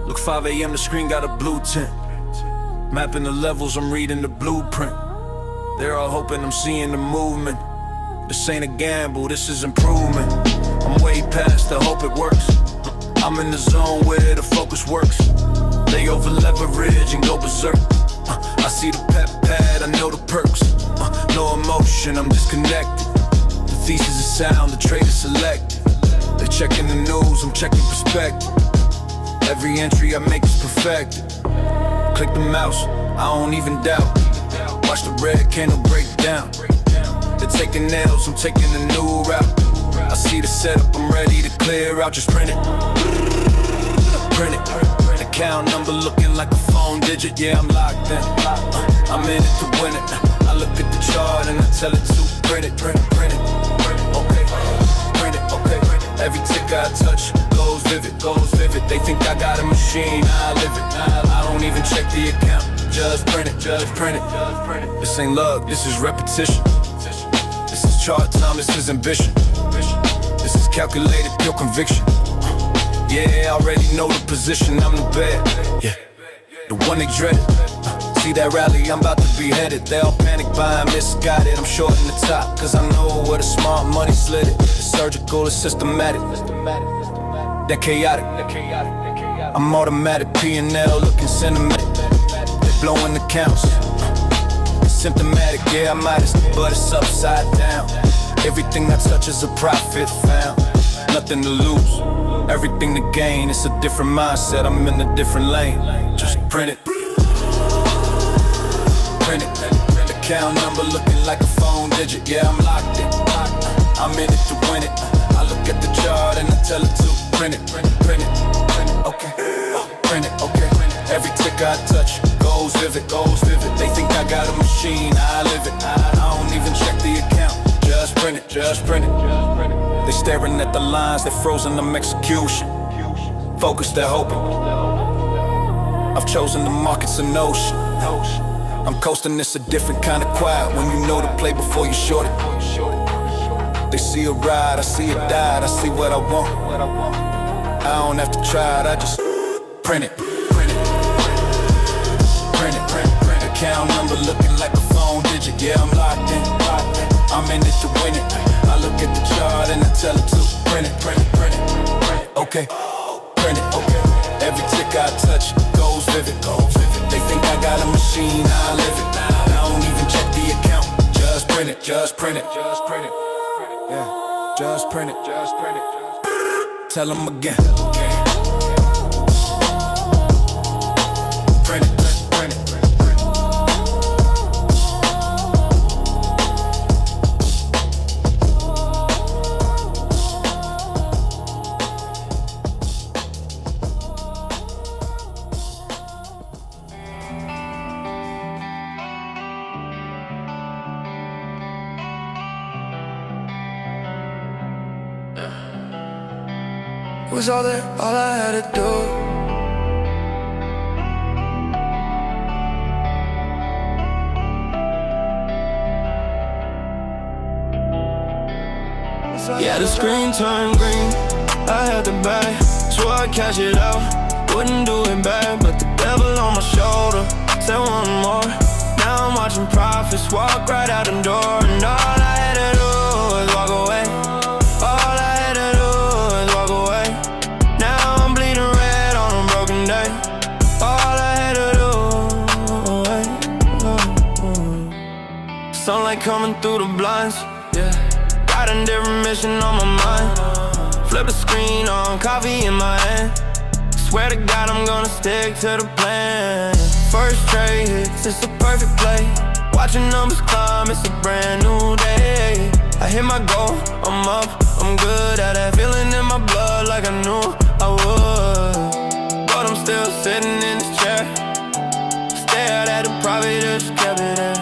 Look, 5 a.m. the screen got a blue tint. Mapping the levels, I'm reading the blueprint. They're all hoping I'm seeing the movement. This ain't a gamble, this is improvement. I'm way past the hope it works. I'm in the zone where the focus works. They over leverage and go berserk. I see the pep pad, I know the perks. No emotion, I'm disconnected. The thesis is sound, the trade is selected. They checking the news, I'm checking perspective. Every entry I make is perfected. Click the mouse, I don't even doubt. Watch the red candle break down. They're taking nails, I'm taking a new route. I see the setup, I'm ready to clear out. Just print it. Print it. Account number looking like a phone digit. Yeah, I'm locked in. I'm in it to win it. I look at the chart and I tell it to print it, print it, print it. Okay, print it, okay. Every tick I touch goes vivid, goes vivid. They think I got a machine, I live it. I don't even check the account. Just print it, just print it. This ain't luck, this is repetition. This is chart time, this is ambition. This is calculated, pure conviction. Yeah, I already know the position, I'm the bad. Yeah, the one they dreaded. See that rally, I'm about to be headed. They all panic buying, misguided. I'm short in the top, cause I know where the smart money slid it. It's surgical, it's systematic. They're chaotic. I'm automatic, P&L looking cinematic. They're blowing the counts. It's symptomatic, yeah, I'm modest, but it's upside down. Everything I touch is a profit found. Nothing to lose, everything to gain. It's a different mindset, I'm in a different lane. Just print it. Print it. Account number looking like a phone digit. Yeah, I'm locked in. I'm in it to win it. I look at the chart and I tell it to print it, print it, print it, print it. Okay, print it, okay. Every tick I touch goes vivid, goes vivid. They think I got a machine, I live it. I don't even check the account. Just print it, just print it. They staring at the lines, they're frozen them execution. Focused, they're hoping. I've chosen the market's an ocean. I'm coasting, it's a different kind of quiet. When you know the play before you short it. They see a ride, I see it died. I see what I want. I don't have to try it, I just print it. Print it, print it, print it, print it. Account number looking like a phone digit. Yeah, I'm locked in. I'm in it to win it. I look at the chart and I tell it to print it, print it, print it, print it. Okay, print it, okay. Every tick I touch goes vivid, goes vivid. They think I got a machine, I live it. I don't even check the account. Just print it, just print it, just print it. Yeah, just print it, just print it. Tell them again. Print it, print it, print it. Was all there, all I had to do. Yeah, the screen turned green, I had to bag, swore I'd cash it out, wouldn't do it bad, but the devil on my shoulder said one more. Now I'm watching profits walk right out the door, and all I had to do was walk away. All I had to do was walk away. Now I'm bleeding red on a broken day. All I had to do was sunlight coming through the blinds, yeah. Got a different mission on my mind. Flip the screen on, coffee in my hand. Swear to God I'm gonna stick to the plan. First trade hits, it's a perfect play. Watching numbers climb, it's a brand new day. I hit my goal, I'm up, I'm good at that. Feeling in my blood like I knew I would. But I'm still sitting in this chair. Stared at the private, just kept it in.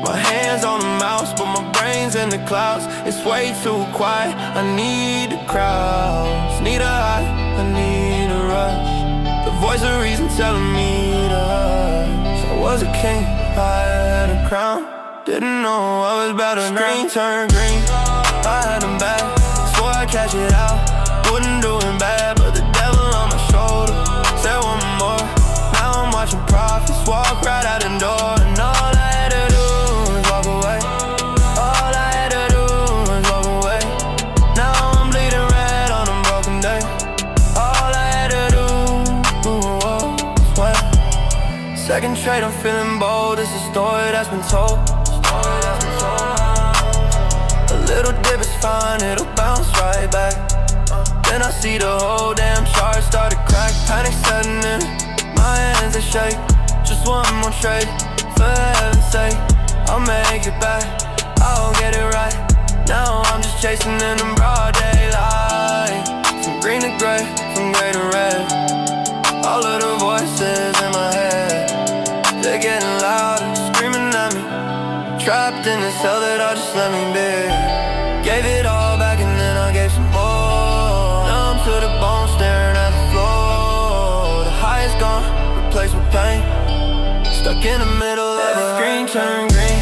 My hands on the mouse, but my brain's in the clouds. It's way too quiet, I need the crowds. Need a high, I need a rush. The voice of reason telling me to hush. I was a king, I had a crown. Didn't know I was about to green turn green. I had them back, swore I'd cash it out. Wouldn't do it bad, but the devil on my shoulder said one Second trade, I'm feeling bold. It's a story that's been told. A little dip is fine, it'll bounce right back. Then I see the whole damn chart start to crack. Panic setting in, my hands they shake. Just one more trade, for heaven's sake. I'll make it back, I'll get it right. Now I'm just chasing in the broad daylight. From green to gray, from gray to red. All of the voices in my head, they're getting louder, screaming at me. Trapped in this hell that I just let me be. Gave it all back and then I gave some more. Numb to the bone, staring at the floor. The high is gone, replaced with pain. Stuck in the middle of the screen, turn green.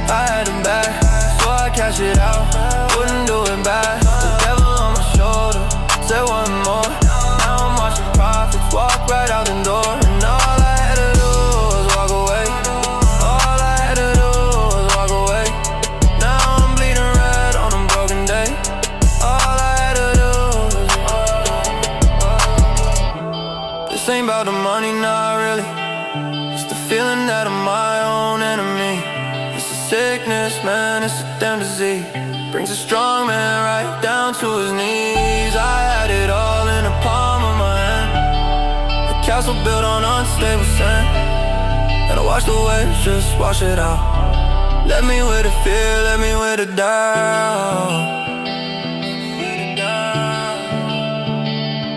I had them back, so I cashed it out. Wouldn't do it back. The devil on my shoulder, said one more. Now I'm watching profits walk right out the door. And all I had to do was walk away. All I had to do was walk away. Now I'm bleeding red on a broken day. All I had to do was this ain't about the money, not really. It's the feeling that I'm my own enemy. It's a sickness, man, it's a damn disease. Brings a strong man right down to his knees. I had it all in the palm of my hand. A castle built on unstable sand. And I watch the waves just wash it out. Let me with the fear, let me with the doubt.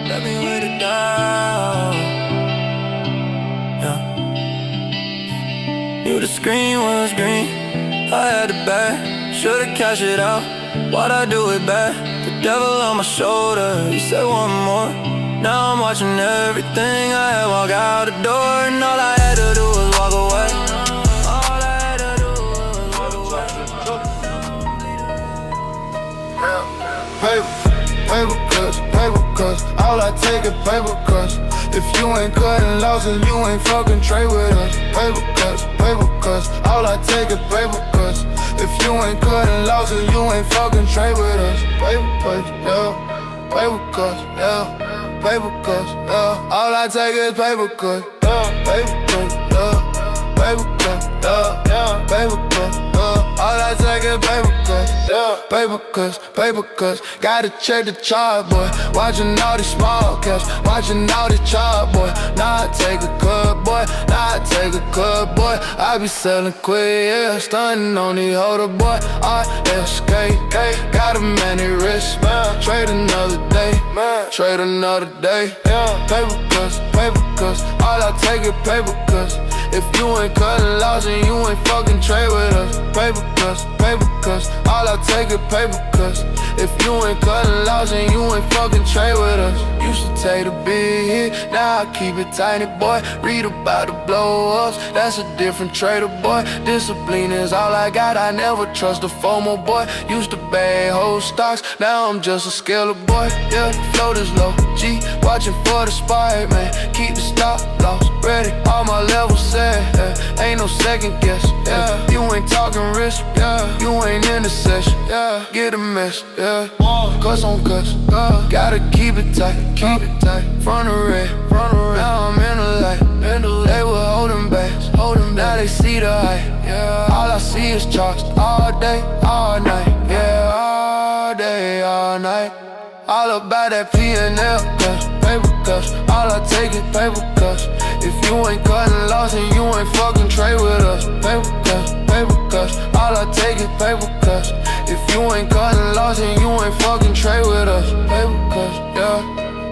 Let me with the doubt. Yeah. Knew the screen was green, I had to bag, should've cashed it out. Why'd I do it bad? The devil on my shoulder, he said one more. Now I'm watching everything I had walk out the door. And all I had to do was walk away. All I had to do was walk away. Paper cuts, all I take is paper cuts. If you ain't cutting losses, you ain't fucking trade with us. Paper cuts, all I take is paper cuts. If you ain't cutting losses, you ain't fucking trade with us. Paper cuts, yeah. Paper cuts, yeah. Paper cuts, yeah. All I take is paper cuts, yeah. Paper cuts, yeah. Paper cuts, yeah. Paper cuts, yeah. All I take is paper cuts, yeah. Paper cuts. Gotta check the chart, boy. Watching all these small caps, watching all these chart, boy. Now I take a cut, boy. Now I take a cut, boy. I be selling quick, yeah. Stunning on the holder, boy. RXT, got a many wrist, man. Trade another day, man. Trade another day, yeah. Paper cuts. All I take is paper cuts. If you ain't cutting loss and you ain't fucking trade with us. Paper cuts. All I take is paper cuts. If you ain't cutting loss and you ain't fucking trade with us. Used to take the big hit, now I keep it tiny, boy. Read about the blow-ups, that's a different trader, boy. Discipline is all I got, I never trust a FOMO, boy. Used to bag whole stocks, now I'm just a scaler, boy. Yeah, the float is low, G, watching for the spike, man. Keep the stop loss ready, all my levels set, yeah. Ain't no second guess, yeah. You ain't talking risk, yeah. You ain't in the session, yeah. Get a mess, yeah. Cuts on cuts, yeah. Gotta keep it tight. Front of red, now I'm in the light. They were holding back, now they see the height, yeah. All I see is charts, all day, all night, yeah. All day, all night. All about that P&L cuts, paper cuts. All I take is paper cuts. If you ain't cutting loss and you ain't fucking trade with us. Paper cuts. All I take is paper cuts. If you ain't cutting loss and you ain't fucking trade with us. Paper cuts, yeah.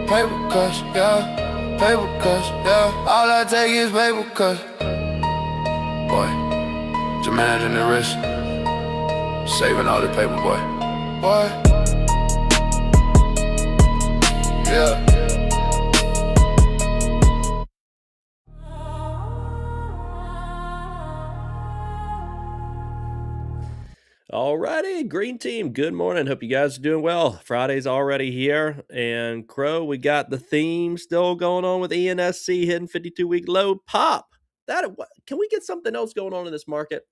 Paper cuts, yeah. Paper cuts, yeah. All I take is paper cuts. Boy, just managing the risk, saving all the paper, boy. Yeah. Alrighty, green team, good morning. Hope you guys are doing well. Friday's already here, and Crow, we got the theme still going on with ENSC hitting 52-week low. Pop! Can we get something else going on in this market?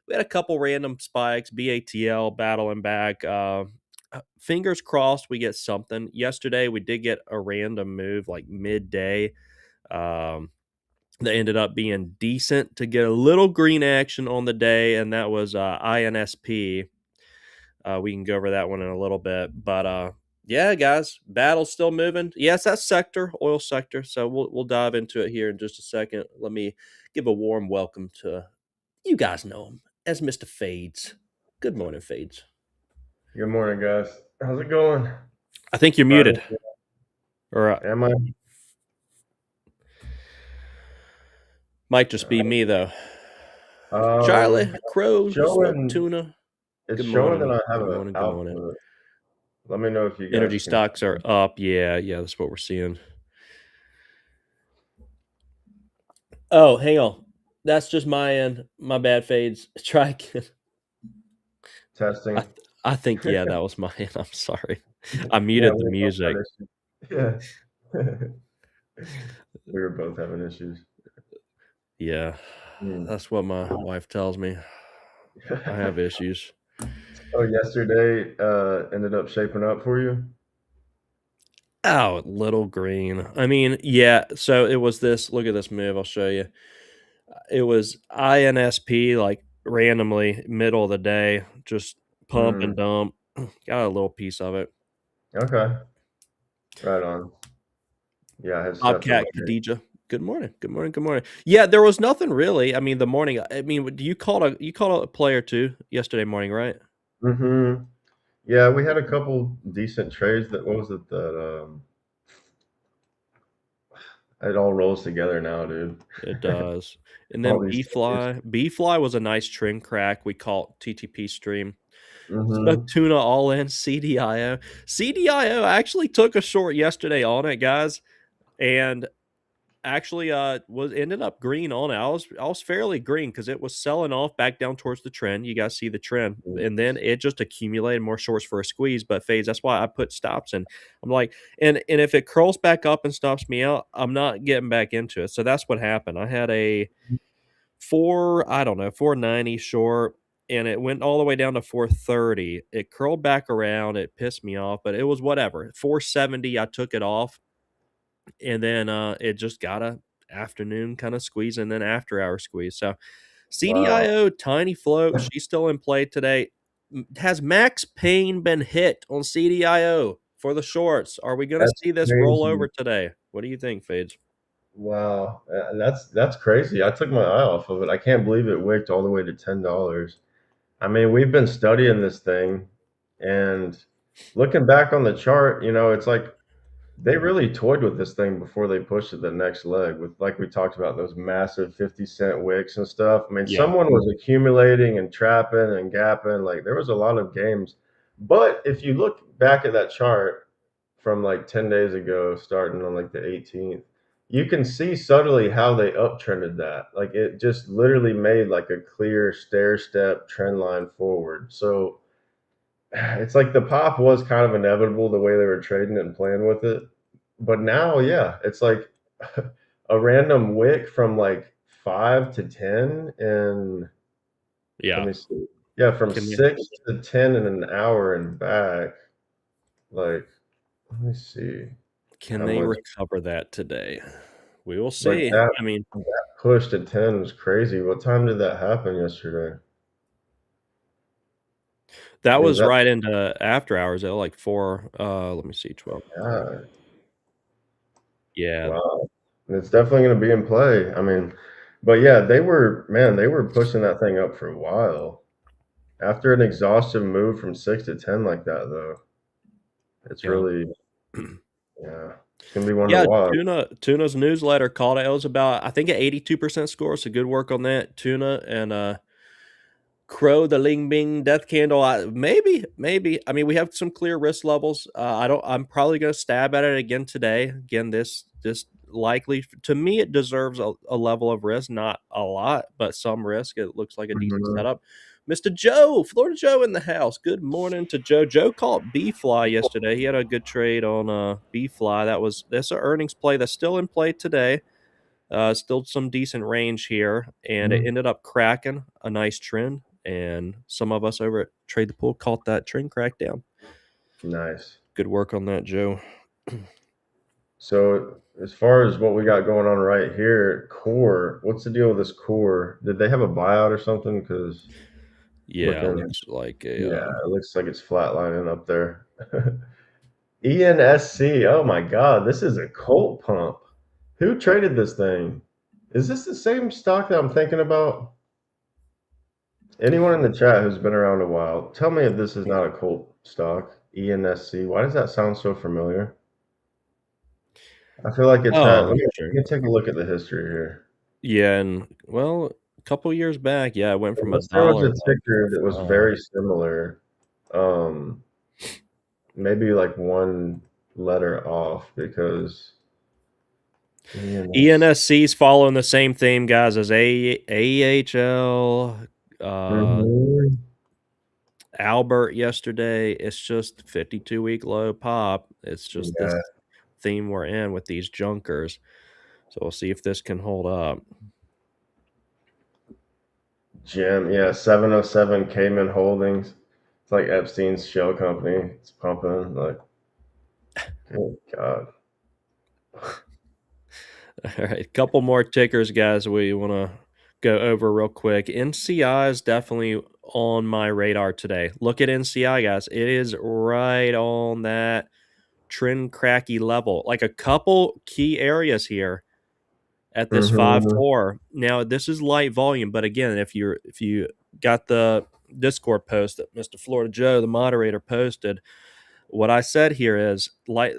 We had a couple random spikes, BATL battling back. Fingers crossed we get something. Yesterday we did get a random move like midday. that ended up being decent to get a little green action on the day, and that was INSP. We can go over that one in a little bit, but yeah, guys, battle's still moving. Yes, that's sector, oil sector. So we'll dive into it here in just a second. Let me give a warm welcome to, you guys know him as Mr. Fades. Good morning, Fades. Good morning, guys. How's it going? I think you're muted. Or Am I? might just be me though. Charlie, Crow, showing, Tuna. it's Good showing morning. that I have Good an morning. Good output. morning. Let me know if you guys Energy can. stocks are up. Yeah, that's what we're seeing. Oh, hang on. That's just my end. My bad, Fades. Try again. Testing. I think, yeah, that was my end. I'm sorry. I muted the music. Yeah. We were both having issues. Yeah, that's what my wife tells me. I have issues. Oh, yesterday ended up shaping up for you? Oh, little green. I mean, yeah. So it was this. Look at this move. I'll show you. It was INSP, like randomly middle of the day, just pump and dump. Got a little piece of it. Okay. Right on. Yeah, I had Bobcat Khadija. Good morning. Good morning. Good morning. Yeah, there was nothing really. I mean, the morning. I mean, you called a player too yesterday morning, right? Mm-hmm. Yeah, we had a couple decent trades. What was it that it all rolls together now, dude. It does. And All then these B Fly was a nice trend crack. We caught TTP stream. Mm-hmm. Tuna all in CDIO. CDIO actually took a short yesterday on it, guys, and actually was ended up green on it. I was fairly green because it was selling off back down towards the trend. You guys see the trend, and then it just accumulated more shorts for a squeeze. But Fades, that's why I put stops in. I'm like, and if it curls back up and stops me out, I'm not getting back into it. So that's what happened. I had a 490 short, and it went all the way down to 430. It curled back around. It pissed me off, but it was whatever. 470, I took it off, and then it just got a afternoon kind of squeeze and then after hour squeeze. So CDIO tiny float, she's still in play today. Has Max Payne been hit on CDIO for the shorts? Are we going to see this roll over today? What do you think, Fades? Wow, that's crazy. I took my eye off of it. I can't believe it wicked all the way to $10. I mean, we've been studying this thing, and looking back on the chart, it's like they really toyed with this thing before they pushed it the next leg with, like we talked about, those massive 50-cent wicks and stuff. I mean, Yeah. someone was accumulating and trapping and gapping. Like there was a lot of games. But if you look back at that chart from like 10 days ago, starting on like the 18th, you can see subtly how they uptrended that. Like it just literally made like a clear stair step trend line forward. So it's like the pop was kind of inevitable the way they were trading and playing with it. But now, yeah, it's like a random wick from like 5 to 10 and Yeah. let me see. Yeah, from 6 to 10 in an hour and back. Like, let me see. Can they recover that today? We will see. Like I mean, that push to 10 was crazy. What time did that happen yesterday? That was right into after hours at like 4. Let me see, 12. Yeah. Wow. It's definitely going to be in play. I mean, but yeah, they were pushing that thing up for a while. After an exhaustive move from 6 to 10 like that, though, it's really, yeah, it's going to be one to watch. Tuna's newsletter called it. It was about, I think, an 82% score. So good work on that, Tuna. And Crow, the Ling Bing Death Candle. Maybe. I mean, we have some clear risk levels. I'm probably going to stab at it again today. Again, this likely, to me, it deserves a level of risk, not a lot, but some risk. It looks like a decent setup. Mr. Joe, Florida Joe in the house. Good morning to Joe. Joe caught B Fly yesterday. He had a good trade on B Fly. That's an earnings play that's still in play today. Still some decent range here, and it ended up cracking a nice trend. And some of us over at Trade the Pool caught that trend crack down. Nice. Good work on that, Joe. So as far as what we got going on right here, core, what's the deal with this core? Did they have a buyout or something? Because Yeah, it looking, looks like a yeah, it looks like it's flatlining up there. ENSC, oh my God, this is a cult pump. Who traded this thing? Is this the same stock that I'm thinking about? Anyone in the chat who's been around a while, tell me if this is not a cult stock. ENSC. Why does that sound so familiar? I feel like it's had. oh, Let sure. me take a look at the history here. Yeah, and well, a couple years back, yeah, it went from a Unless there was dollar a up ticker to that was 5. very similar, um, maybe like one letter off because ENS. ENSC's following the same theme, guys, as AHL, uh, Mhm. Albert yesterday. It's just 52-week low pop. It's just this Yeah, theme we're in with these junkers. So we'll see if this can hold up. Jim. Yeah, 707 Cayman Holdings. It's like Epstein's shell company. It's pumping. Like, good God. All right, couple more tickers, guys. We want to go over real quick. NCI is definitely on my radar today. Look at NCI, guys. It is right on that trend cracky level. Like a couple key areas here at this Hmm. 5-4. Now this is light volume, but again, if you got the Discord post that Mr. Florida Joe, the moderator, posted, what I said here is light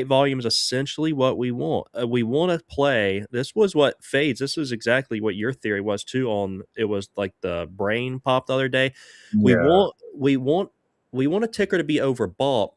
volume is essentially what we want. We want to play. This was what fades. This is exactly what your theory was too. On it was like the brain pop the other day. We Yeah. want we want we want a ticker to be overbought,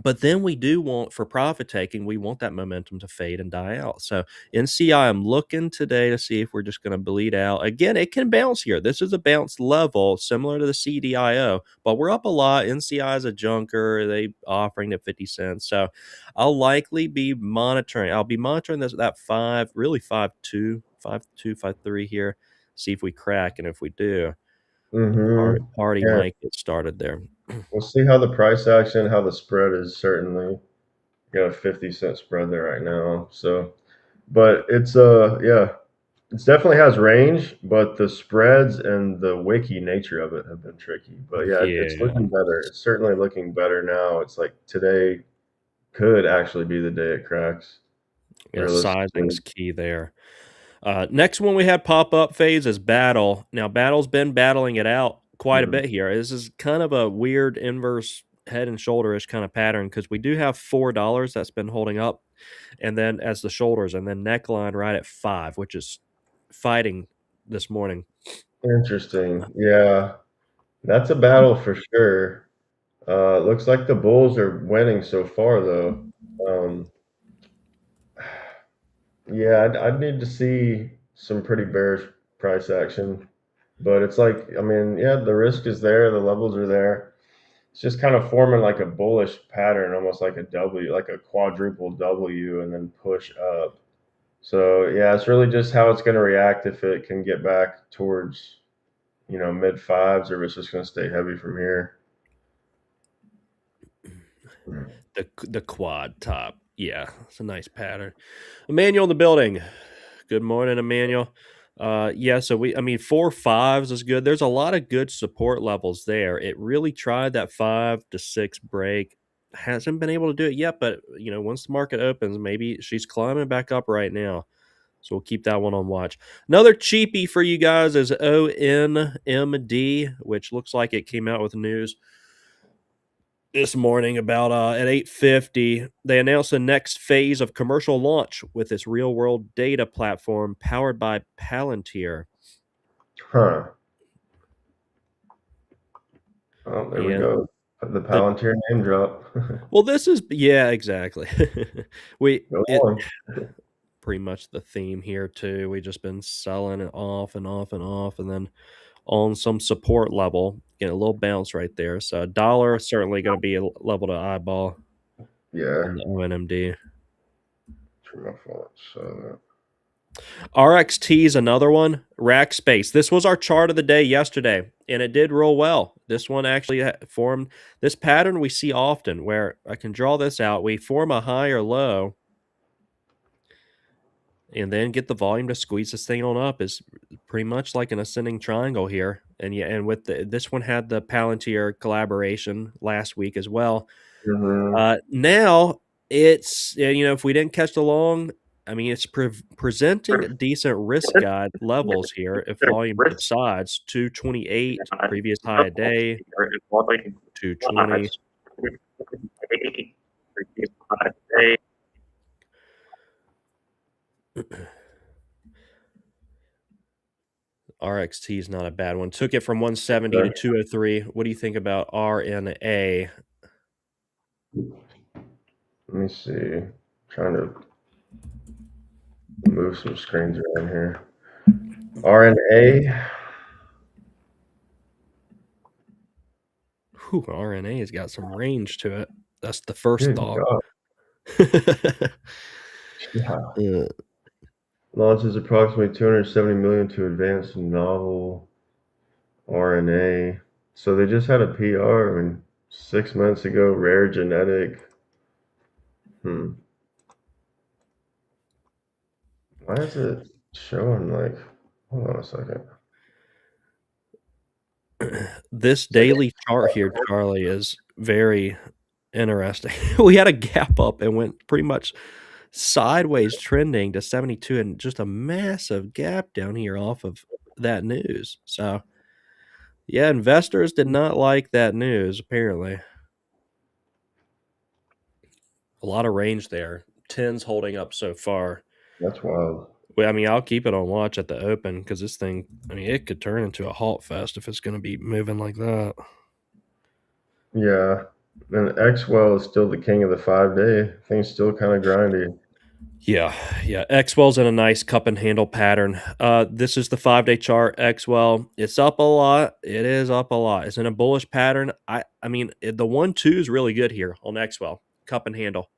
but then we do want, for profit taking, we want that momentum to fade and die out. So NCI, I'm looking today to see if we're just going to bleed out. Again, it can bounce here. This is a bounce level similar to the CDIO, but we're up a lot. NCI is a junker. They offering at 50 cents. So I'll likely be monitoring. I'll be monitoring this that 5, really 5.2, 5.2, 5.3 here. See if we crack. And if we do, the Hmm. party Yeah. might get started there. We'll see how the price action, how the spread is. Certainly got a 50-cent spread there right now. So, but it's yeah, it definitely has range, but the spreads and the wiki nature of it have been tricky. But yeah, it's Yeah. looking better. It's certainly looking better now. It's like today could actually be the day it cracks, Yeah, realistically. sizing's key there. Next one we had pop up phase is Battle. Now, Battle's been battling it out quite a Mm. bit here. This is kind of a weird inverse head and shoulder-ish kind of pattern because we do have $4 that's been holding up, and then as the shoulders, and then neckline right at 5, which is fighting this morning. Interesting. Yeah, that's a battle for sure. Looks like the Bulls are winning so far, though. Um, yeah, I'd need to see some pretty bearish price action, but it's like, I mean, yeah, the risk is there, the levels are there. It's just kind of forming like a bullish pattern, almost like a W, like a quadruple W, and then push up. So yeah, it's really just how it's going to react if it can get back towards, mid fives, or if it's just going to stay heavy from here. The quad top. Yeah, it's a nice pattern. Emmanuel in the building. Good morning, Emmanuel. Yeah, so I mean, 4 5s is good. There's a lot of good support levels there. It really tried that 5 to 6 break. Hasn't been able to do it yet, but once the market opens, maybe she's climbing back up right now. So we'll keep that one on watch. Another cheapie for you guys is ONMD, which looks like it came out with news this morning about at 8:50 they announced the next phase of commercial launch with this real world data platform powered by Palantir. Huh. Oh, there we And go. The the Palantir name drop. well, this is, yeah, exactly. we Go it on. pretty much the theme here too. We just been selling it off and off and off, and then on some support level, getting a little bounce right there. So a dollar certainly going to be a level to eyeball Yeah. on the ONMD. Turn my phone. So RXT is another one. Rack space. This was our chart of the day yesterday, and it did real well. This one actually formed this pattern we see often where I can draw this out. We form a high or low and then get the volume to squeeze this thing on up is pretty much like an ascending triangle here. And yeah, and with this one had the Palantir collaboration last week as well. Now it's, if we didn't catch the long, I mean, it's presenting decent risk guide levels here. If volume subsides, 228 previous high a day, 220. RXT is not a bad one. Took it from 170 to 203. What do you think about RNA? Let me see. Trying to move some screens around here. RNA. Whew, RNA has got some range to it. That's the first Good thought. God. Yeah. Launches approximately 270 million to advance novel RNA. So they just had a PR 6 months ago, rare genetic. Why is it showing like, hold on a second. This daily chart here, Charlie, is very interesting. We had a gap up and went pretty much sideways trending to 72 and just a massive gap down here off of that news. So, yeah, investors did not like that news, apparently. A lot of range there. 10's holding up so far. That's wild. Well, I mean, I'll keep it on watch at the open because this thing, I mean, it could turn into a halt fest if it's going to be moving like that. Yeah. And XWEL is still the king of the 5-day. Thing's still kind of grindy. Yeah. XWEL's in a nice cup and handle pattern. This is the 5-day chart. XWEL, it's up a lot. It is up a lot. It's in a bullish pattern. I mean, the 1-2 is really good here on XWEL. Cup and handle.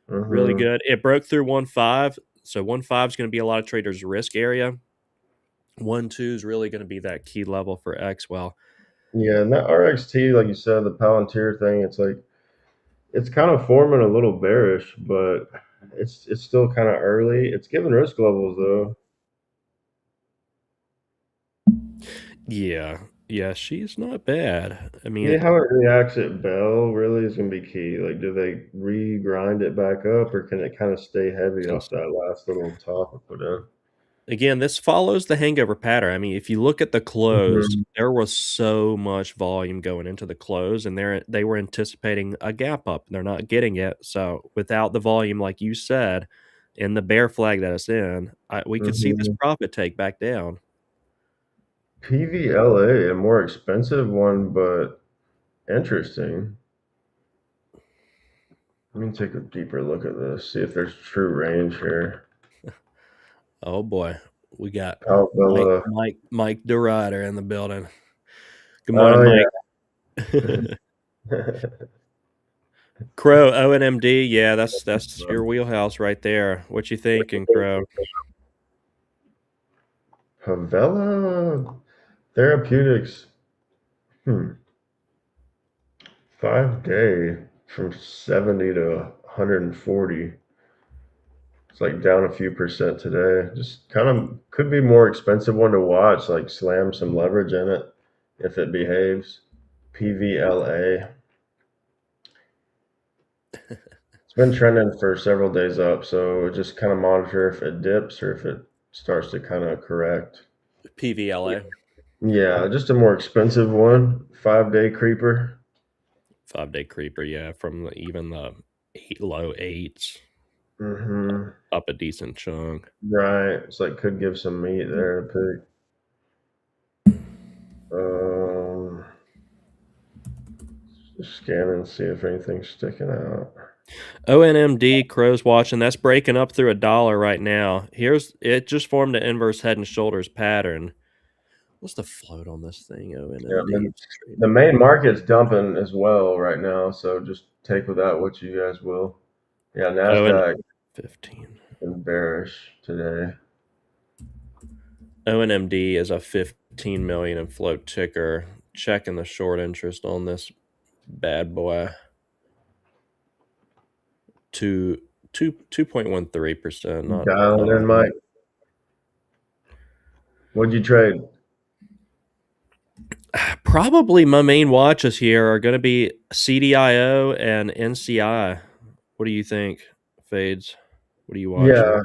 Really good. It broke through 1.5. So 1.5 is going to be a lot of traders' risk area. 1.2 is really going to be that key level for XWEL. Yeah, and that RXT, like you said, the Palantir thing, it's like it's kind of forming a little bearish, but it's still kind of early. It's giving risk levels though. Yeah, she's not bad. I mean, How it reacts at Bell really is going to be key. Like, do they re-grind it back up, or can it kind of stay heavy off that last little top it put in? again, this follows the hangover pattern. I mean, if you look at the close, there was so much volume going into the close, and they were anticipating a gap up. They're not getting it. So without the volume, like you said, in the bear flag that it's in, we could see this profit take back down. PVLA, a more expensive one, but interesting. Let me take a deeper look at this, see if there's true range here. Oh boy, we got Alvilla. Mike DeRider in the building. Good morning, Mike. Crow, ONMD, yeah, that's your wheelhouse right there. What you thinking, Crow? Havela Therapeutics. 5-day from 70 to 140. It's like down a few percent today. Just kind of could be more expensive one to watch, like slam some leverage in it if it behaves. PVLA. It's been trending for several days up, so just kind of monitor if it dips or if it starts to kind of correct. PVLA. Yeah, just a more expensive one. 5-day creeper. 5-day creeper, yeah, from even the low 8s. Up a decent chunk. Right. It's like could give some meat there to pick. Just scan and see if anything's sticking out. ONMD, Crow's watching. That's breaking up through $1 right now. It just formed an inverse head and shoulders pattern. What's the float on this thing? ONMD. Yeah, the main market's dumping as well right now, so just take with that what you guys will. Yeah, NASDAQ 15. been bearish today. ONMD is a 15 million in float ticker. Checking the short interest on this bad boy. 2.13%. Not Dialing in, Mike. What'd you trade? probably my main watches here are going to be CDIO and NCI. What do you think, Fades? What are you watching? Yeah,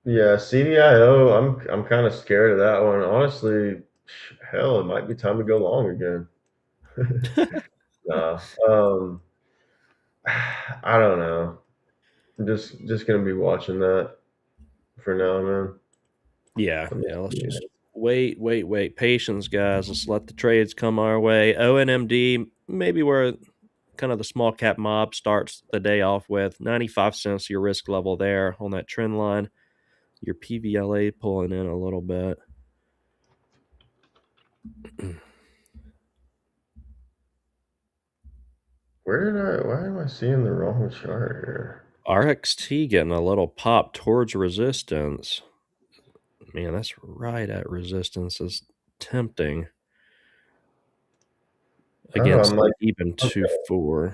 yeah, CDIO. I'm kind of scared of that one. Honestly, hell, it might be time to go long again. Nah. I don't know. I'm just gonna be watching that for now, man. Yeah, Let me let's see. just wait. Patience, guys. Let's let the trades come our way. ONMD, maybe where kind of the small cap mob starts the day off with 95 cents, your risk level there on that trend line. Your PVLA pulling in a little bit. Why am I seeing the wrong chart here? RXT getting a little pop towards resistance. Man, that's right at resistance. Is tempting Oh, against I'm like, even okay. 2.4.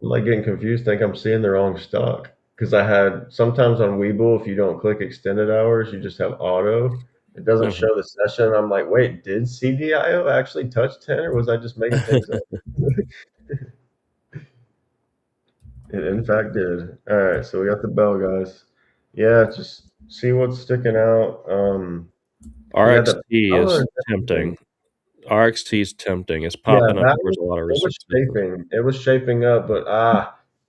I'm like getting confused. Think I'm seeing the wrong stock because I had sometimes on Webull, if you don't click extended hours, you just have auto. It doesn't Mhm. show the session. I'm like, wait, did CDIO actually touch 10 or was I just making things up? It in fact did. All right, so we got the bell, guys. Yeah, just see what's sticking out. Yeah, the RXT power is is tempting. interesting. RXT is tempting. It's Yeah, popping up that towards a lot of it was resistance. shaping. It was shaping up, but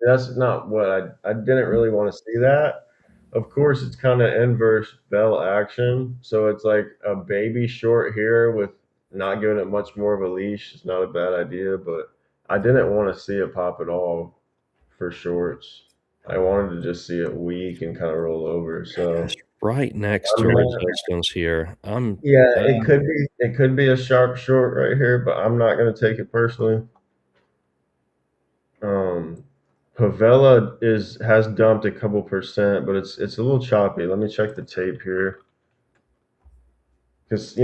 that's not what I didn't really want to see that. Of course, it's kind of inverse bell action, so it's like a baby short here with not giving it much more of a leash. It's not a bad idea, but I didn't want to see it pop at all for shorts. I wanted to just see it weak and kind of roll over. It's So right next I'm to not. resistance here. Yeah, Uh, it could be a sharp short right here, but I'm not going to take it personally. Um, Pavella has dumped a couple percent, but it's a little choppy. Let me check the tape here, because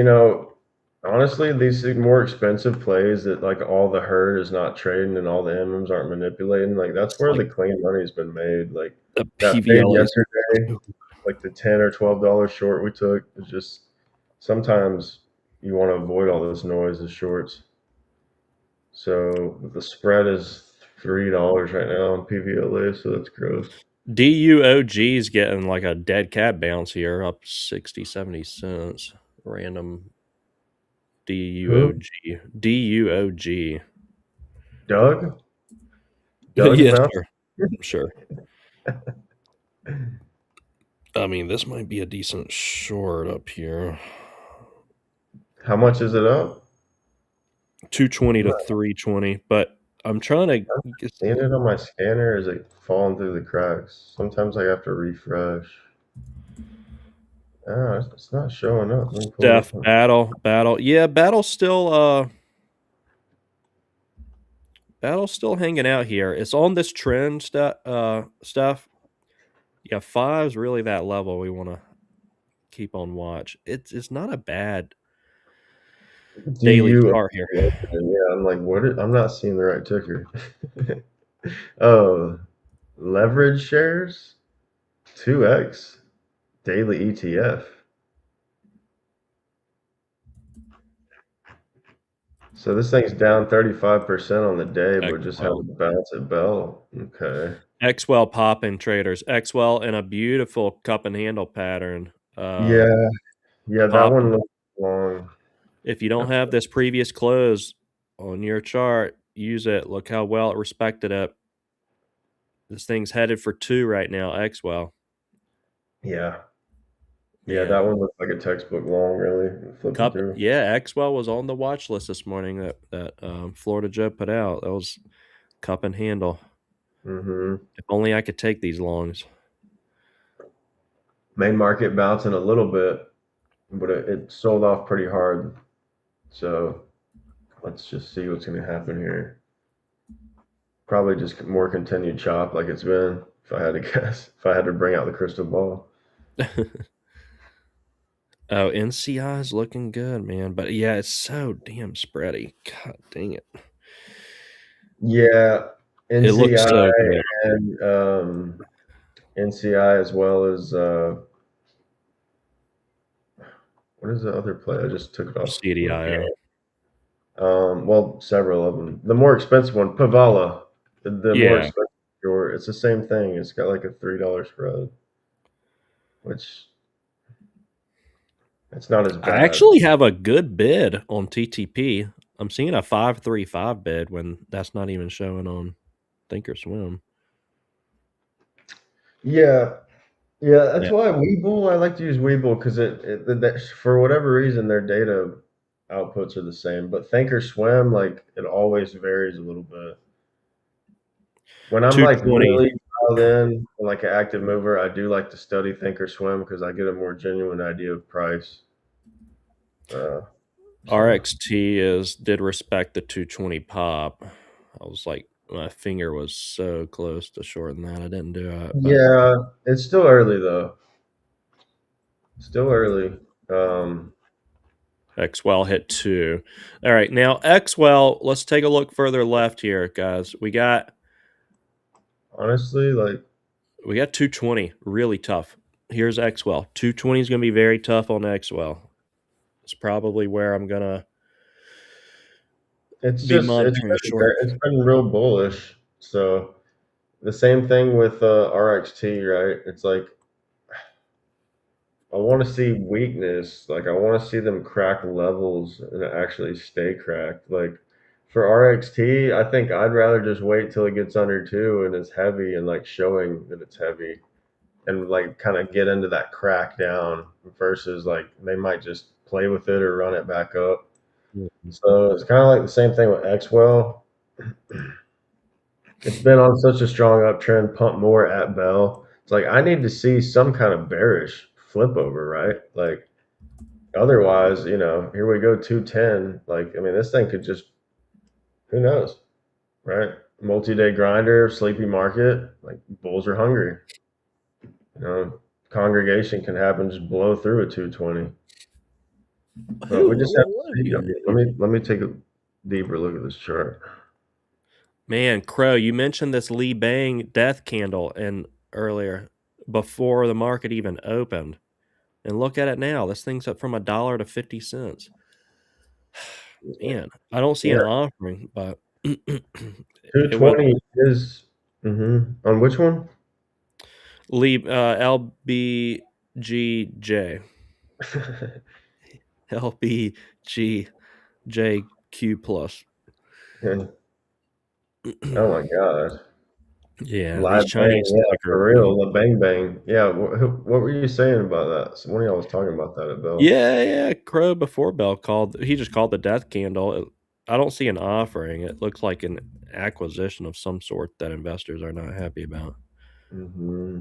honestly, these more expensive plays that like all the herd is not trading and all the MMs aren't manipulating. Like that's it's where like the clean money's been made. Like the that fade PVLA is yesterday, like the $10 or $12 short we took is just sometimes you want to avoid all this noise as shorts. So the spread is $3 right now on PVLA, so that's gross. DUOG is getting like a dead cat bounce here, up 60, 70 cents. Random Who? DUOG. DUOG. Doug? Doug's Yes, mouse? sir. Sure. I mean, this might be a decent short up here. How much is it up? 220 I'm to not 320, but I'm trying to get, seeing it on my scanner. Is it falling through the cracks? Sometimes I have to refresh. Ah, it's not showing up. Let me pull it Steph, up. battle. Yeah, battle's still hanging out here. It's on this trend stuff. Yeah, five's really that level we want to keep on watch. It's not a bad daily DU. chart here. Yeah, I'm like, I'm not seeing the right ticker. Oh, leverage shares, 2x daily ETF. So this thing's down 35% on the day, but just had XWEL. a bounce at Bell. Okay. XWEL popping traders. XWEL in a beautiful cup and handle pattern. Yeah, yeah, that one Popping. looks long. If you don't That's have this previous close on your chart, use it. Look how well it respected it. This thing's headed for 2 right now, XWEL. yeah, yeah, Man. that one looks like a textbook long, really. Flipping Cup, through. yeah, XWEL was on the watch list this morning that Florida Joe put out. That was cup and handle. Hmm. If only I could take these longs. Main market bouncing a little bit, but it sold off pretty hard. So let's just see what's going to happen here. Probably just more continued chop like it's been. If I had to guess, if I had to bring out the crystal ball. Oh, NCI is looking good, man. But yeah, it's so damn spready. God dang it. Yeah, It looks NCI so good. and NCI as well as what is the other play? I just took it off my CDIO. well, several of them. The more expensive one, Pavala, the more Yeah. expensive short. It's the same thing. It's got like a $3 spread, which it's not as I bad. actually have a good bid on TTP. I'm seeing a 535 bid when that's not even showing on Thinkorswim. Yeah, yeah. That's Yeah. why Webull. I like to use Webull because for whatever reason their data outputs are the same. But Thinkorswim, like it always varies a little bit. When I'm like 220. really dialed in, like an active mover, I do like to study Thinkorswim because I get a more genuine idea of price. So RXT did respect the 220 pop. I was like, my finger was so close to shorting that. I didn't do it, but yeah, it's still early though. Still early. XWEL hit 2. All right, now XWEL, let's take a look further left here, guys. We got Honestly, like 220, really tough. Here's XWEL. 220 is going to be very tough on XWEL. It's probably where I'm going to it's be just monitoring short. it's been real bullish. So the same thing with RXT, right? It's like I want to see weakness. Like I want to see them crack levels and actually stay cracked. Like for RXT, I think I'd rather just wait till it gets under 2 and it's heavy and like showing that it's heavy and like kind of get into that crack down versus like they might just play with it or run it back up. Mhm. So it's kind of like the same thing with XWEL. It's been on such a strong uptrend, pump more at Bell. It's like I need to see some kind of bearish flip over, right? Like otherwise, here we go 210. Like I mean, this thing could just who knows, right? Multi-day grinder, sleepy market. Like bulls are hungry. You know, congregation can happen just blow through at 220. But we Who? just have to What have see. I you? mean, let me take a deeper look at this chart. Man, Crow, you mentioned this Lee Bang death candle and earlier before the market even opened. And look at it now. This thing's up from $1 to 50 cents. Man, I don't see Yeah, an offering, but it was 220 is on which one? Lee LBGJ. LBGJQ plus. Yeah. Oh my God. Yeah, these Live bang, Chinese yeah, tickers, for man. real. The bang bang. Yeah, what were you saying about that? One of y'all was talking about that at Bell. Yeah. Crow before Bell called. He just called the death candle. I don't see an offering. It looks like an acquisition of some sort that investors are not happy about. Hmm.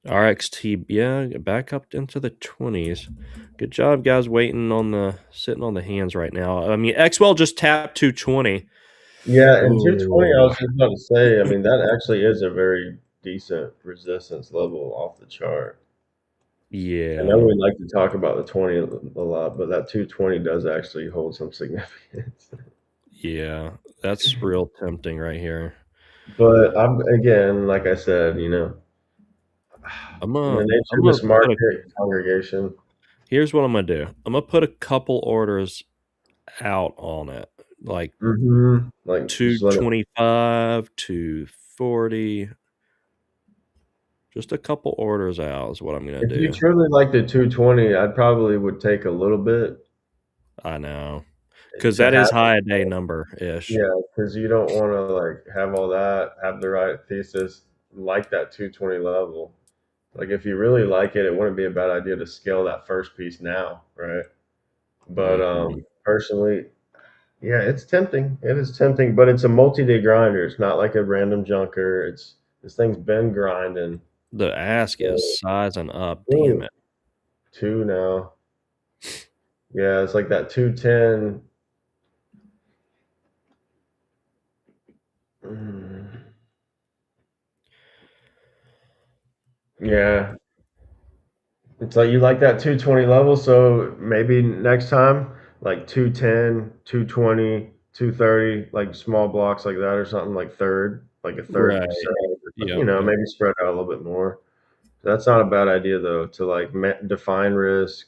RXT, yeah, back up into the 20s. Good job, guys, sitting on the hands right now. I mean, XWEL just tapped 220. Yeah, and 220, I Ooh, was just about to say, I mean, that actually is a very decent resistance level off the chart. I know yeah, we like to talk about the 20 a lot, but that 220 does actually hold some significance. yeah. That's real tempting right here. But I'm again, like I said, I'm in gonna the nature I'm of gonna this put a market congregation. here's what I'm gonna do. I'm gonna put a couple orders out on it, like Like just let it 225, 240. Just a couple orders out is what I'm gonna if you do. truly like the 220, I'd probably would take a little bit I know. Because to that have is high a day number ish. yeah, because you don't wanna, like, have all that, have the right thesis, like that 220 level. Like, if you really like it, it wouldn't be a bad idea to scale that first piece now, right? But, Mhm. personally, yeah, it's tempting. It is tempting, but it's a multi-day grinder. It's not like a random junker. This thing's been grinding. The ask is So sizing up, damn ooh, it. 2 now. Yeah, it's like that 210. Mm. Yeah. It's like you like that 220 level, so maybe next time, like 210, 220, 230, like small blocks like that or something, like like a third Right. set, Yep. Yep. maybe spread out a little bit more. That's not a bad idea though, to like define risk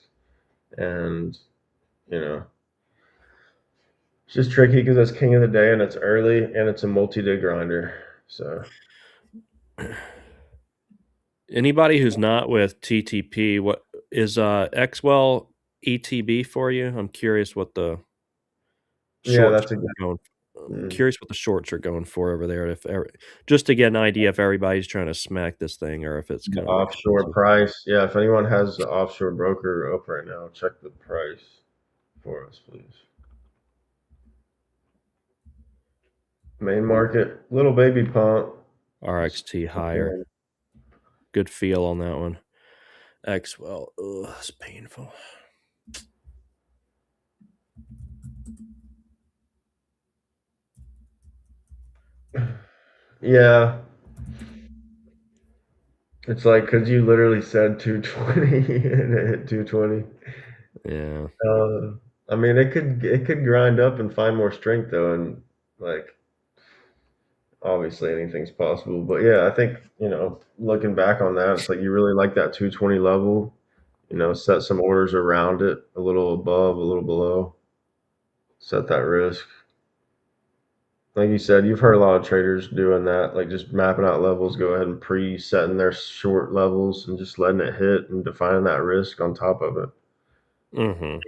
and, you know, it's just tricky because it's king of the day and it's early and it's a multi-day grinder. So Anybody who's not with TTP, what is XWEL ETB for you? I'm curious what the yeah, shorts that's a good. are going. I'm Mm. curious what the shorts are going for over there. Just to get an idea if everybody's trying to smack this thing or if it's The kind of offshore expensive. price. Yeah, if anyone has the offshore broker up right now, check the price for us, please. Main market, little baby pump. RXT higher. Good feel on that one. XWEL, ugh, it's painful. Yeah, it's like because you literally said 220 and it hit 220. Yeah. Uh, I mean, it could grind up and find more strength though, and like obviously anything's possible. But yeah, I think looking back on that, it's like you really like that 220 level. Set some orders around it, a little above, a little below. Set that risk. Like you said, you've heard a lot of traders doing that, like just mapping out levels, go ahead and pre-setting their short levels and just letting it hit and defining that risk on top of it. Mm-hmm.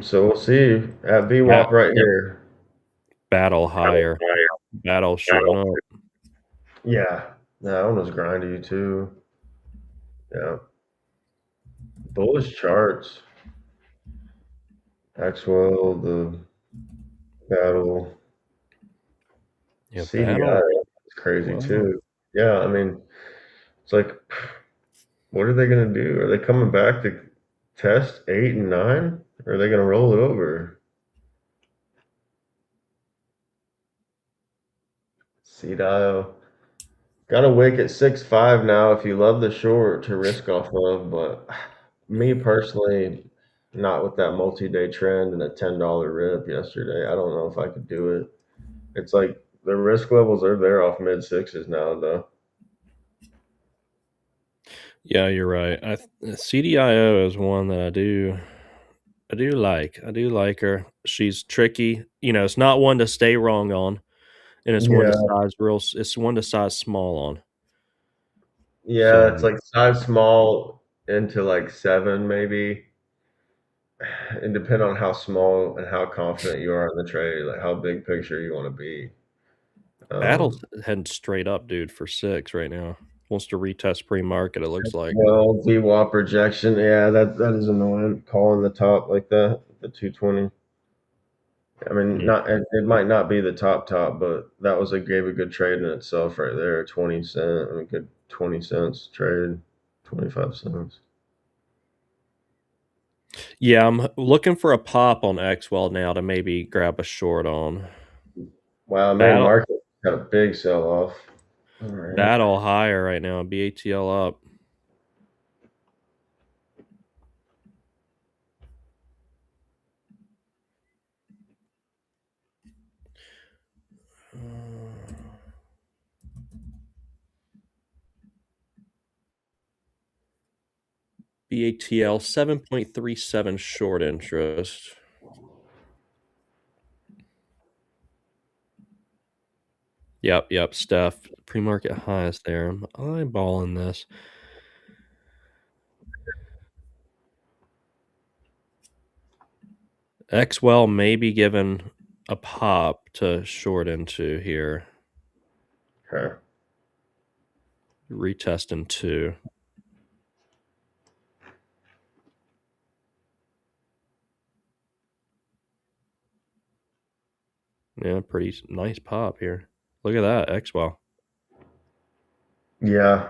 So we'll see at Bat VWAP right here. battle higher. Battle showing up. Yeah, that one was grindy too. Yeah, bullish charts. XWEL, the battle, Yeah, battle. CDIO is crazy Wow. too. Yeah, I mean, it's like, what are they gonna do? Are they coming back to test 8 and 9? Or are they gonna roll it over? CDIO. Got a wick at 6.5 now if you love the short to risk off of, but me personally, not with that multi-day trend and a $10 rip yesterday. I don't know if I could do it. It's like the risk levels are there off mid sixes now, though. Yeah, you're right. CDIO is one that I do like. I do like her. She's tricky. It's not one to stay wrong on, and it's one to Yeah, size real. It's one to size small on. yeah, So it's like size small into like 7 maybe, and depend on how small and how confident you are in the trade, like how big picture you want to be. Battle's Um, heading straight up, dude, for 6 right now. Wants to retest pre-market, it looks like. well, VWAP rejection, yeah, that is annoying. Calling the top like that, the 220. I mean, Mm. not it might not be the top, but that was gave a good trade in itself right there. 20 cent, I mean, good 20 cents trade, 25 cents. Yeah, I'm looking for a pop on XWEL now to maybe grab a short on. Wow, main Battle market got a big sell off. All right. Battle higher right now, BATL up. BATL 7.37 short interest. Yep, Steph. Pre-market highs there. I'm eyeballing this. XWEL may be given a pop to short into here. Okay. Retesting 2. Yeah, pretty nice pop here. Look at that, XWEL. Yeah.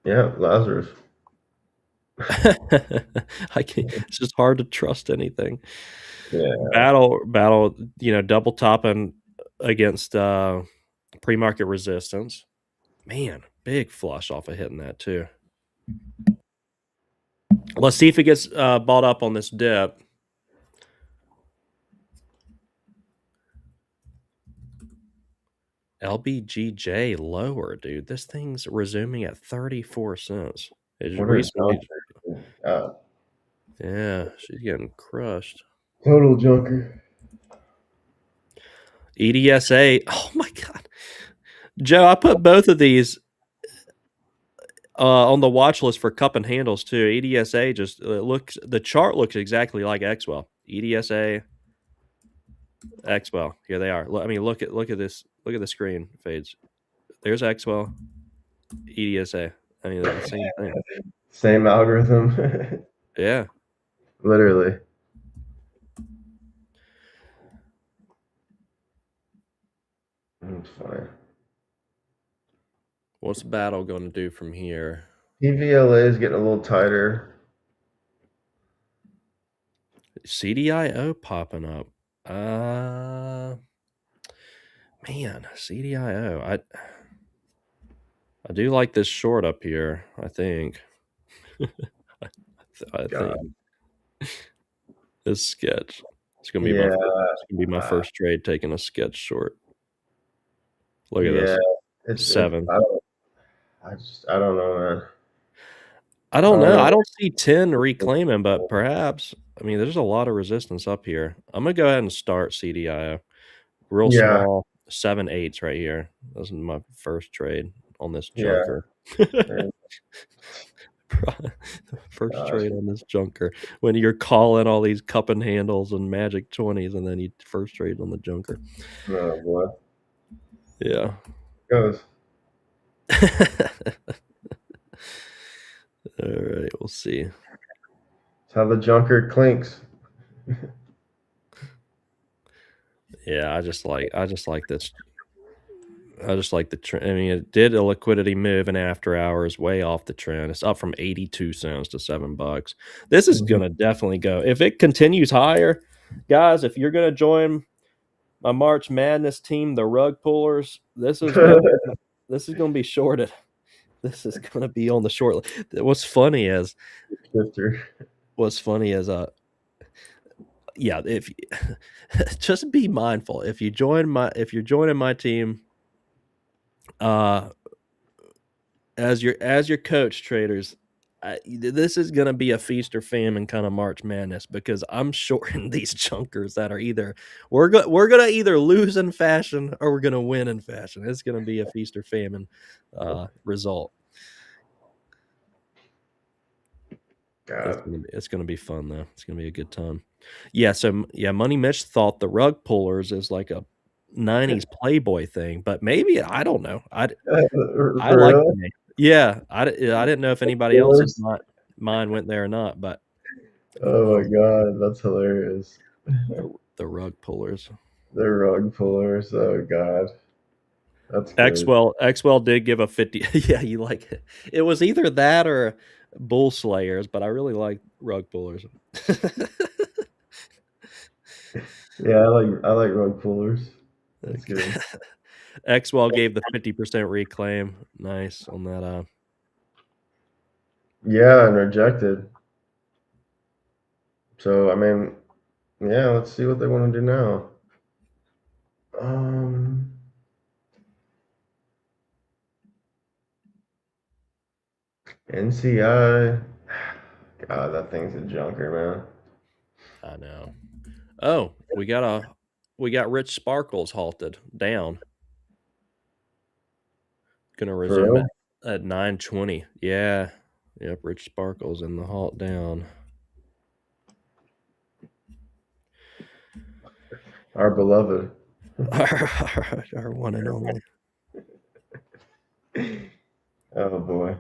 Yeah, Lazarus. I can't, it's just hard to trust anything. Yeah. Battle, double topping against pre-market resistance. Man, big flush off of hitting that too. Let's see if it gets bought up on this dip. LBGJ lower, dude. This thing's resuming at 34 cents. It What a recently, junker. God. yeah, she's getting crushed. Total junker. EDSA. Oh my god, Joe, I put both of these on the watch list for cup and handles too. EDSA just looks, the chart looks exactly like XWEL. EDSA, XWEL. Here they are. I mean, look at this. Look at the screen fades. There's XWEL, EDSA. I mean, they're the same thing. Same algorithm. Yeah. Literally. That's fine. What's Battle going to do from here? PVLA is getting a little tighter. CDIO popping up. Man, CDIO. I do like this short up here, I think. I think this sketch. It's gonna be my first trade taking a sketch short. Look at this. It's 7. I don't know, man. I don't know. I don't see 10 reclaiming, but perhaps. I mean, there's a lot of resistance up here. I'm gonna go ahead and start CDIO. Real small 7/8 right here. This is my first trade on this junker. First trade on this junker. When you're calling all these cup and handles and magic 20s, and then you first trade on the junker. Oh boy. Yeah. Goes. All right, we'll see. That's how the junker clinks. Yeah, I just like this. I just like the trend. I mean, it did a liquidity move in after hours, way off the trend. It's up from 82 cents to $7. This is gonna definitely go. If it continues higher, guys, if you're gonna join my March Madness team, the rug pullers, this is gonna be shorted. This is gonna be on the short list. What's funny is yeah, if just be mindful if you're joining my team, as your coach, traders, this is gonna be a feast or famine kind of March Madness, because I'm shorting these junkers that are either we're gonna either lose in fashion or we're gonna win in fashion. It's gonna be a feast or famine result. It's gonna be fun though. It's gonna be a good time. Yeah. So yeah, Money Mitch thought the rug pullers is like a 90s Playboy thing, but maybe, I don't know. I like the name. Yeah, I didn't know if anybody else's mind went there or not, but oh my god, that's hilarious. The rug pullers. The rug pullers. Oh god. That's good. XWEL did give a 50. Yeah, you like it. It was either that or bull slayers, but I really like rug pullers. Yeah, I like rug pullers. That's good. XWEL gave the 50% reclaim. Nice on that. Yeah, and rejected. So I mean, yeah, let's see what they want to do now. NCI. God, that thing's a junker, man. I know. Oh, we got Rich Sparkles halted down. Gonna resume at 9:20. Yeah. Yep, Rich Sparkles in the halt down. Our beloved. Our one and only. Oh boy.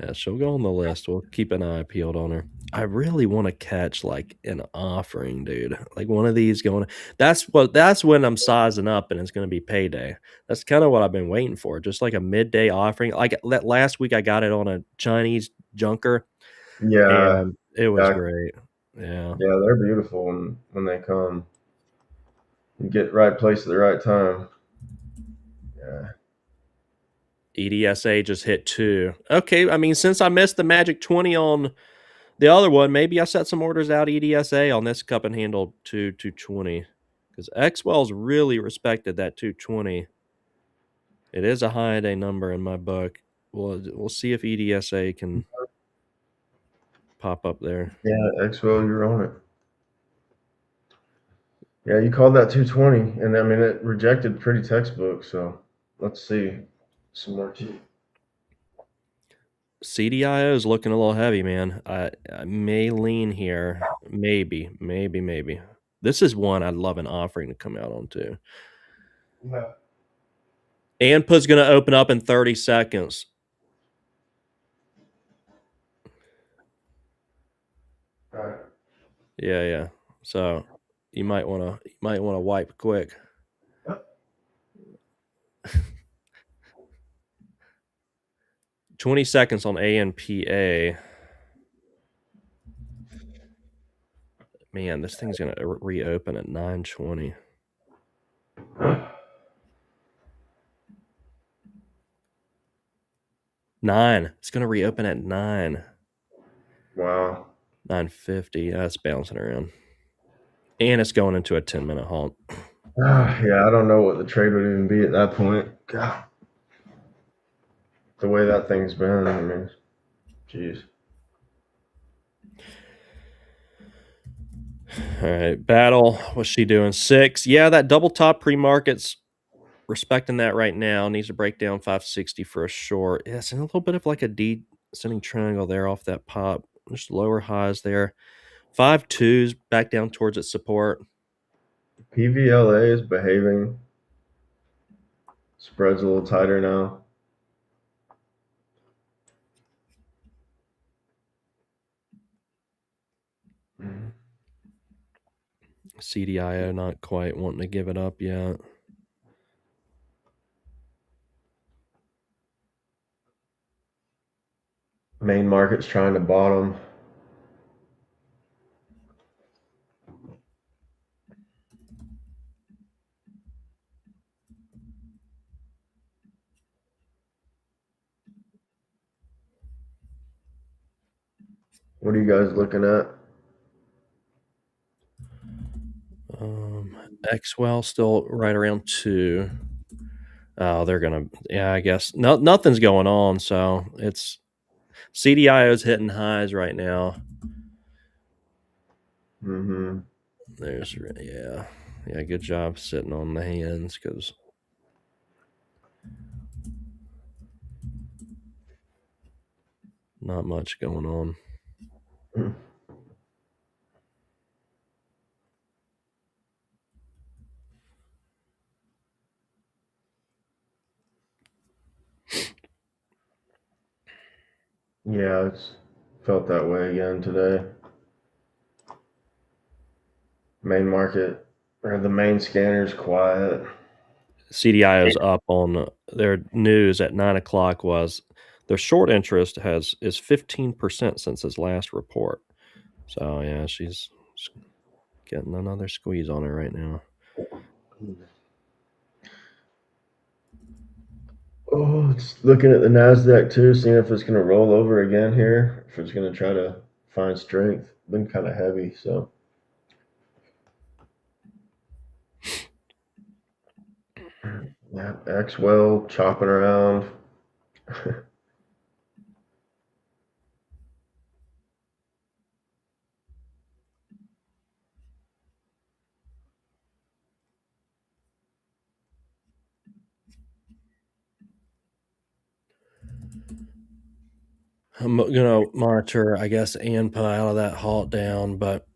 Yeah, she'll go on the list. We'll keep an eye peeled on her. I really want to catch like an offering, dude. Like one of these going. That's when I'm sizing up, and it's going to be payday. That's kind of what I've been waiting for. Just like a midday offering. Like that last week, I got it on a Chinese junker, Yeah, and it was yeah, great. Yeah, yeah, they're beautiful when they come. You get right place at the right time. Yeah. EDSA just hit 2. Okay, I mean, since I missed the magic 20 on the other one, maybe I set some orders out EDSA on this cup and handle 220, because XWEL's really respected that 220. It is a high day number in my book. We'll see if EDSA can pop up there. Yeah, XWEL, you're on it. Yeah, you called that 220, and I mean it rejected pretty textbook. So let's see some more tea. CDIO is looking a little heavy, man. I may lean here. Maybe. This is one I'd love an offering to come out on too. Yeah. ANPA's going to open up in 30 seconds. All right. Yeah. So you might want to wipe quick. 20 seconds on ANPA. Man, this thing's going to reopen at 9:20. 9. It's going to reopen at 9. Wow. 9:50. That's bouncing around. And it's going into a 10-minute halt. Yeah, I don't know what the trade would even be at that point. God. The way that thing's been, I mean, jeez. All right, BATL. What's she doing? 6. Yeah, that double top pre-market's respecting that right now. Needs to break down 560 for a short. Yeah, it's in a little bit of like a descending triangle there off that pop. Just lower highs there. 5.2s back down towards its support. PVLA is behaving. Spread's a little tighter now. CDIO not quite wanting to give it up yet. Main market's trying to bottom. What are you guys looking at? XWEL still right around 2. Oh, they're gonna. Yeah, I guess nothing's going on. So it's CDIO's hitting highs right now. Mm-hmm. There's yeah. Good job sitting on the hands, because not much going on. Yeah, it's felt that way again today. Main market, or the main scanner's quiet. CDIO's up on their news at 9:00 was their short interest is 15% since his last report. So yeah, she's getting another squeeze on her right now. Oh, it's looking at the Nasdaq too, seeing if it's going to roll over again here, if it's going to try to find strength. Been kind of heavy, so. Yeah, XWEL chopping around. I'm gonna monitor, I guess, ANPA out of that halt down, but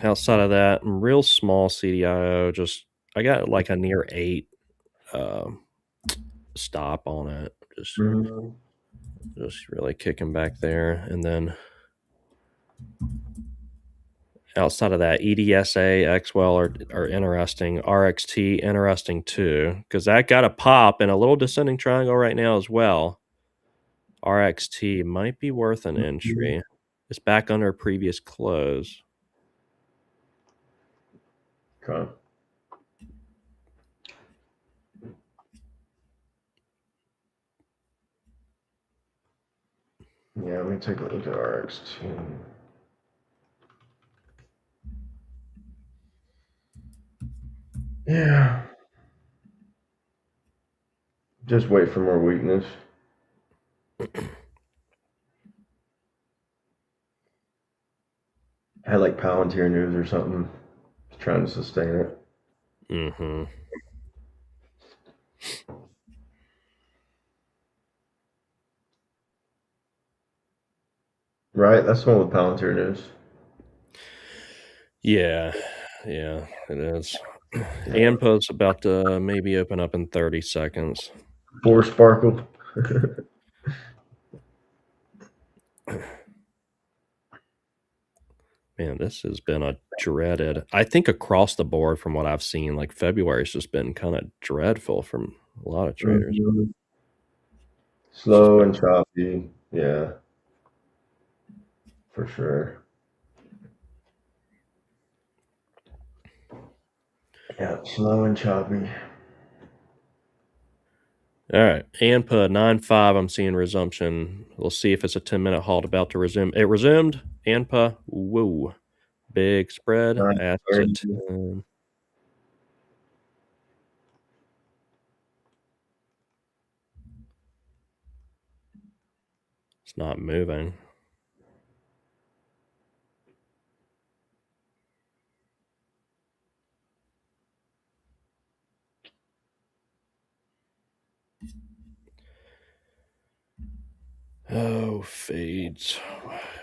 outside of that, I'm real small CDIO. Just I got like a near 8 stop on it. Mhm. Just really kicking back there, and then Outside of that, EDSA, XWEL are interesting. RXT, interesting too, because that got a pop and a little descending triangle right now as well. RXT might be worth an entry. It's back under previous close. Okay. Yeah, let me take a look at RXT. Yeah. Just wait for more weakness. Had like Palantir News or something. Trying to sustain it. Mm-hmm. Right? That's the one with Palantir News. Yeah, yeah, it is. ANPA's about to maybe open up in 30 seconds. Four Sparkle. Man, this has been a dreaded. I think across the board from what I've seen, like February's just been kind of dreadful from a lot of traders. Mhm. It's just Slow been and choppy. Yeah, for sure. Yeah, slow and choppy. all right. ANPA 9.5. I'm seeing resumption. We'll see if it's a 10-minute halt about to resume. It resumed. ANPA. Woo. Big spread. Asks at 9:30. 10. It's not moving. Oh, fades.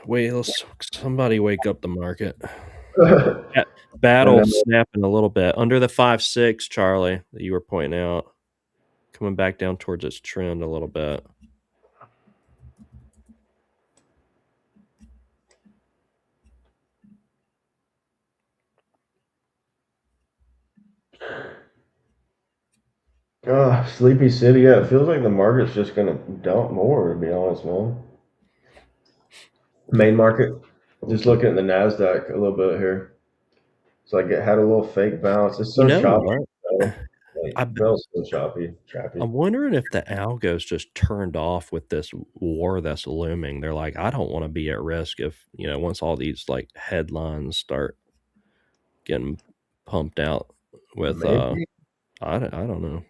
Wait, let's somebody wake up the market. Yeah, I battle know. snapping a little bit under the 5-6, Charlie, that you were pointing out, coming back down towards its trend a little bit. Sleepy City. Yeah, it feels like the market's just gonna dump more. To be honest, man. Main market. Just looking at the Nasdaq a little bit here. It's like it had a little fake bounce. It's You so know choppy. what? Though. Like I b feels so choppy, trappy. I'm wondering if the algos just turned off with this war that's looming. They're like, "I don't wanna be at risk if, once all these, like, headlines start getting pumped out with, Maybe. I don't know."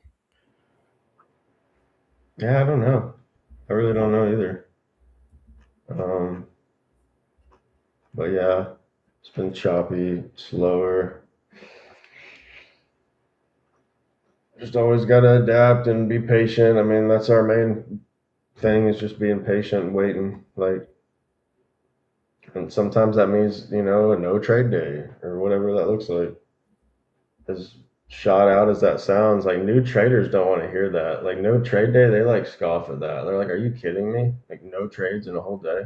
Yeah, I don't know. I really don't know either. Um, but yeah, it's been choppy, slower. Just always got to adapt and be patient. I mean, that's our main thing is just being patient and waiting. Like, and sometimes that means, a no trade day or whatever that looks like. As shot out as that sounds, like new traders don't want to hear that. Like, no trade day, they like scoff at that. They're like, are you kidding me? Like, no trades in a whole day?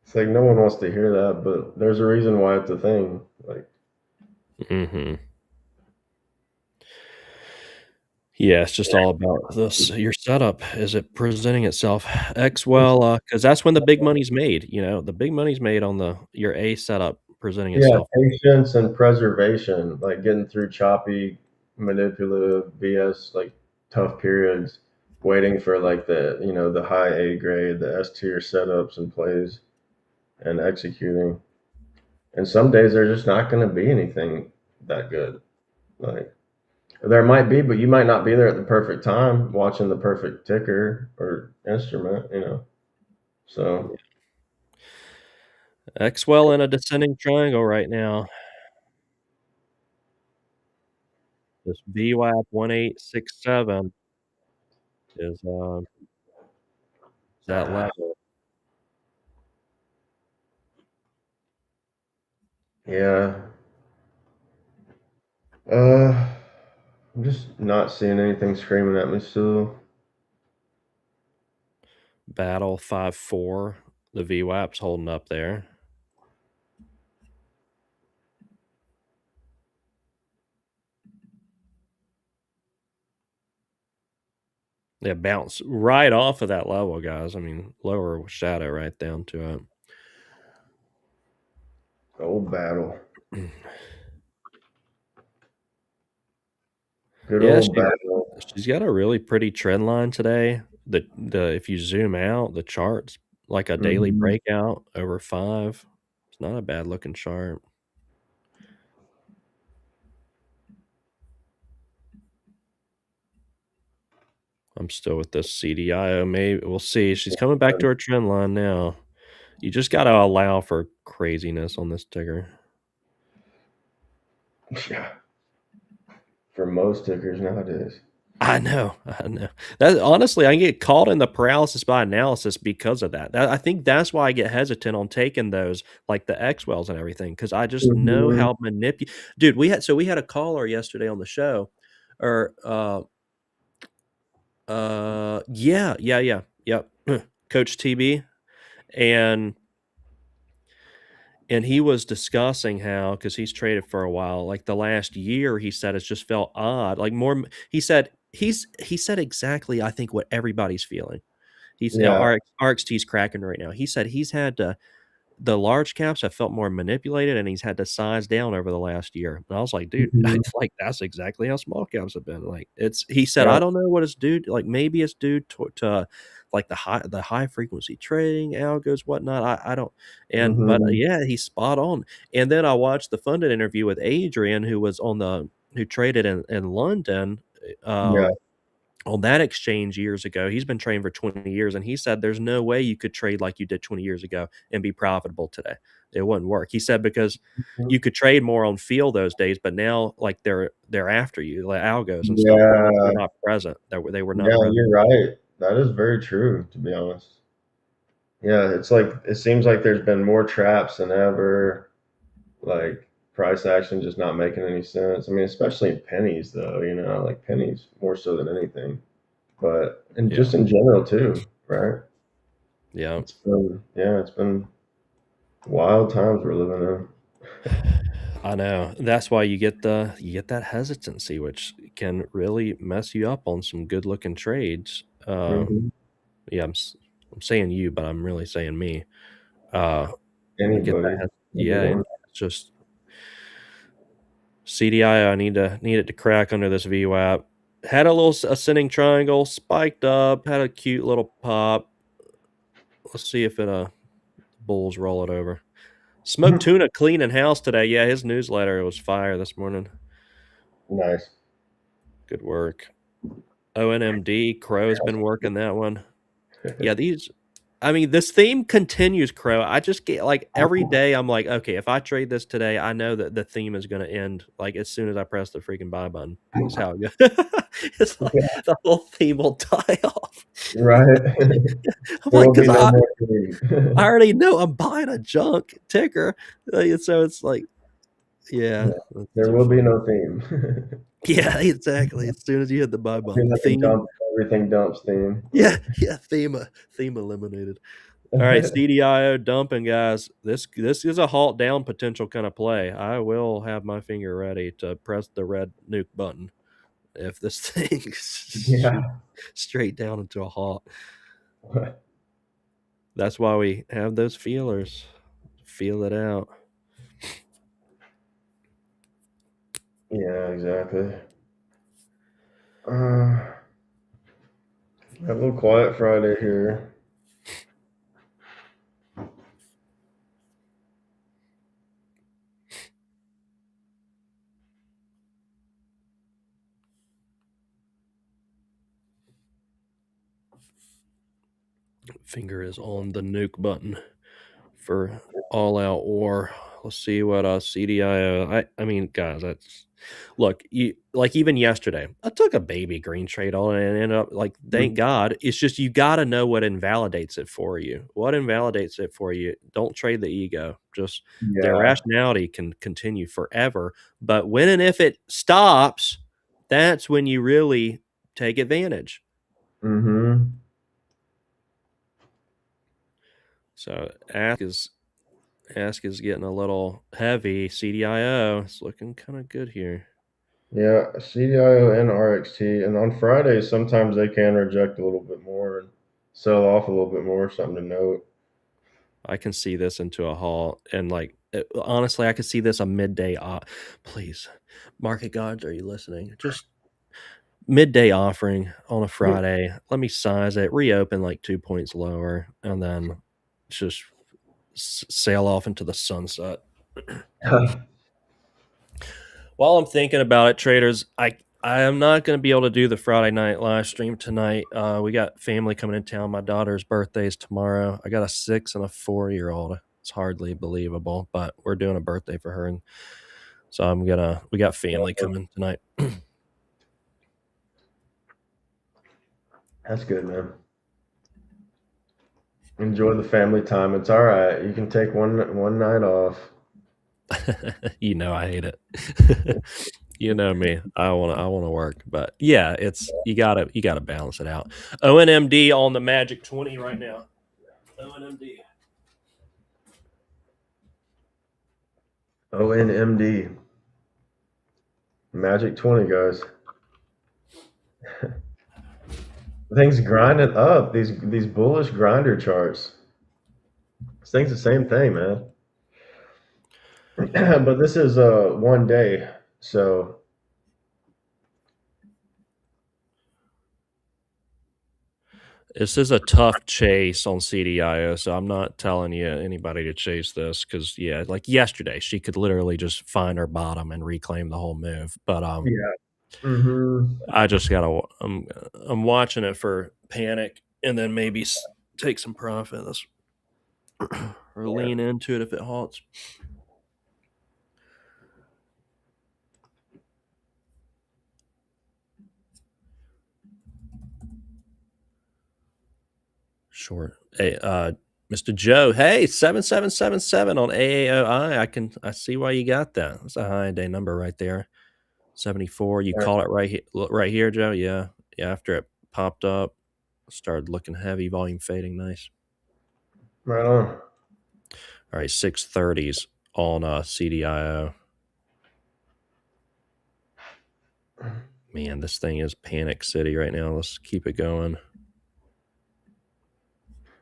It's like no one wants to hear that, but there's a reason why it's a thing. Like, Mhm. Yeah, it's just all about this your setup. Is it presenting itself? XWEL, because that's when the big money's made, the big money's made on your A setup presenting yeah, itself. patience and preservation, like getting through choppy, manipulative BS, like tough periods, waiting for like the high A grade, the S tier setups and plays and executing. And some days there's just not going to be anything that good. Like there might be, but you might not be there at the perfect time watching the perfect ticker or instrument. So XWEL in a descending triangle right now. This VWAP 1867 is that level. yeah, uh, I'm just not seeing anything screaming at me still. Battle 5-4. The VWAP's holding up there. Yeah, bounce right off of that level, guys. I mean, lower shadow right down to Old battle. it. Good Yeah, old battle. she's got a really pretty trend line today. The if you zoom out, the chart's like a daily Mhm. breakout over 5. It's not a bad looking chart. I'm still with this CDIO. Maybe we'll see. She's coming back to her trend line now. You just got to allow for craziness on this ticker. Yeah. For most tickers nowadays. I know. That honestly, I get caught in the paralysis by analysis because of that. I think that's why I get hesitant on taking those, like the XWELs and everything, because I just know Mhm. how Dude, we had a caller yesterday on the show, or yep, Coach TB, and he was discussing how, because he's traded for a while, like the last year, he said it's just felt odd, like more. He said exactly, I think, what everybody's feeling. He's Yeah. RXT's cracking right now. He said he's had to the large caps have felt more manipulated, and he's had to size down over the last year. And I was like, dude, I Mhm. feel like that's exactly how small caps have been. Like he said, Yeah. I don't know what it's due. Like maybe it's due to like the high frequency trading algos, whatnot. I don't. But Mhm. yeah, he's spot on. And then I watched the funded interview with Adrian, who traded in London. Yeah. On that exchange years ago. He's been trading for 20 years, and he said there's no way you could trade like you did 20 years ago and be profitable today. It wouldn't work. He said because Mhm. you could trade more on feel those days, but now like they're after you, like algos and stuff. They're Yeah. not present. They were not Yeah, present. you're right. That is very true, to be honest. Yeah, it's like it seems like there's been more traps than ever. Like price action just not making any sense. I mean, especially in pennies, though. Like pennies more so than anything. But and Yeah. just in general too, right? Yeah. It's been wild times we're living I know. That's why you get that hesitancy, which can really mess you up on some good looking trades. in. Hmm. Yeah, I'm saying you, but I'm really saying me. Uh, you get Anybody, that. Yeah, everyone. it's just CDIO. I need it to crack under this VWAP. Had a little ascending triangle, spiked up, had a cute little pop. Let's see if bulls roll it over. Smoked tuna cleaning house today. Yeah, his newsletter was fire this morning. Nice. Good work. ONMD, Crow's been working that one. Yeah, I mean, this theme continues, Crow. I just get like every day I'm like, okay, if I trade this today, I know that the theme is gonna end like as soon as I press the freaking buy button. That's how it goes. It's like Yeah, the whole theme will die off. right. I'm There like, will be because no I, more theme. I already know I'm buying a junk ticker. So it's like, Yeah, yeah, that's there too will be funny. no theme. Yeah, exactly. As soon as you hit the buy Be button, like a theme. everything dumps theme. Yeah, yeah, theme eliminated. All right, CDIO dumping, guys. This is a halt down potential kind of play. I will have my finger ready to press the red nuke button if this thing shoots Yeah. straight down into a halt. That's why we have those feelers. Feel it out. Yeah, exactly. Uh, have a little quiet Friday here. Finger is on the nuke button for all out war. Let's see what CDIO. I mean, guys, that's look. You like even yesterday, I took a baby green trade on it and ended up like, thank God. It's just you got to know what invalidates it for you. What invalidates it for you? Don't trade the ego. Just the Yeah. irrationality can continue forever, but when and if it stops, that's when you really take advantage. Mm-hmm. So ask is getting a little heavy. CDIO, it's looking kind of good here. Yeah, CDIO and RXT, and on Fridays sometimes they can reject a little bit more and sell off a little bit more. Something to note. I can see this into a halt, and honestly, I could see this a midday. Please, market gods, are you listening? Just midday offering on a Friday. Let me size it, reopen like 2 points lower, and then just sail off into the sunset. While I'm thinking about it, traders, I am not going to be able to do the Friday night live stream tonight. We got family coming in town. My daughter's birthday is tomorrow. I got a 6 and a 4-year-old. It's hardly believable, but we're doing a birthday for her, and so we got family coming tonight. That's good, man. Enjoy the family time. It's all right. You can take one night off. You know I hate it. You know me. I want to work, but yeah, it's you gotta balance it out. ONMD on the Magic 20 right now. ONMD. ONMD. Magic 20, guys. Things grinding up. These bullish grinder charts. This thing's the same thing, man. But this is 1 day, so This is a tough chase on CDIO, so I'm not telling you anybody to chase this because yeah, like yesterday, she could literally just find her bottom and reclaim the whole move. But yeah. Mm-hmm. I just gotta I'm watching it for panic and then maybe take some profit or lean into it if it halts. Sure. Hey, Mr. Joe, hey, 7777 on AAOI. I see why you got that. That's a high day number right there. 74. You call it right here, Joe. Yeah. After it popped up, started looking heavy, volume fading, nice. Right on. All right, 630s on CDIO. Man, this thing is panic city right now. Let's keep it going.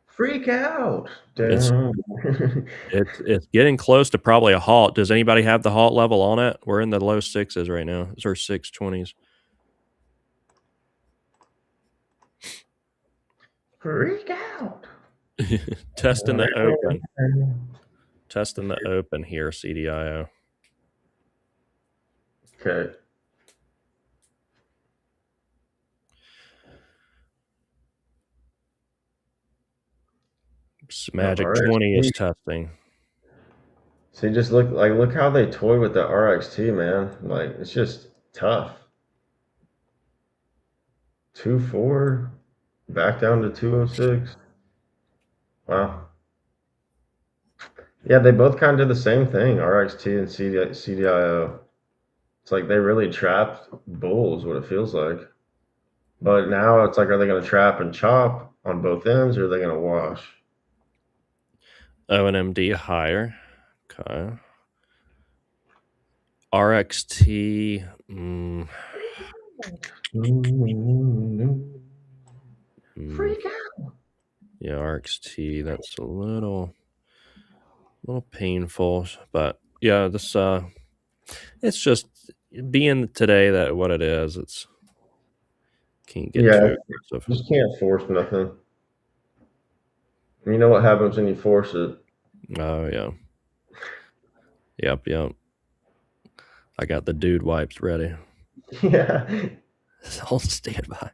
Freak out. It's getting close to probably a halt. Does anybody have the halt level on it? We're in the low 6s right now. These are 620s. Freak out. Testing the open. Testing the open here, CDIO. Okay. Magic 20 is testing. See, just look how they toy with the RXT, man. Like it's just tough. 2.4, back down to 2.06. Wow. Yeah, they both kind of did the same thing, RXT and CDIO. It's like they really trapped bulls, what it feels like. But now it's like, are they going to trap and chop on both ends, or are they going to wash? ONMD higher. Okay. RXT. Freak out. Yeah, RXT. That's a little painful, but yeah, this it's just being today that what it is. It's can't get too aggressive. Just can't force nothing. You know what happens when you force it? Oh yeah. Yep. I got the dude wipes ready. Yeah. I'll stand by.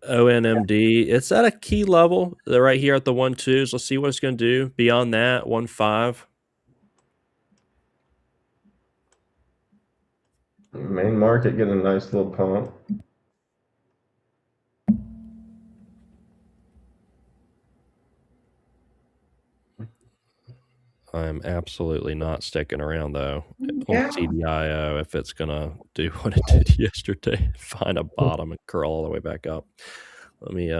ONMD, it's at a key level. They're right here at the 1.2s. Let's see what it's going to do. Beyond that, 1.5. Main market getting a nice little pump. I'm absolutely not sticking around though on CDIO if it's gonna do what it did yesterday, find a bottom and curl all the way back up. Let me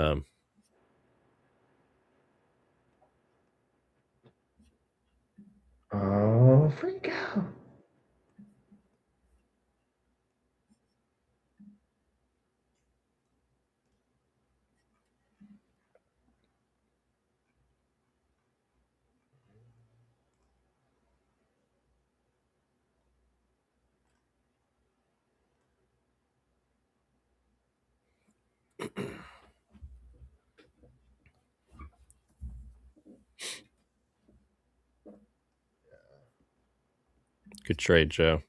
Oh, freak out. good trade, Joe.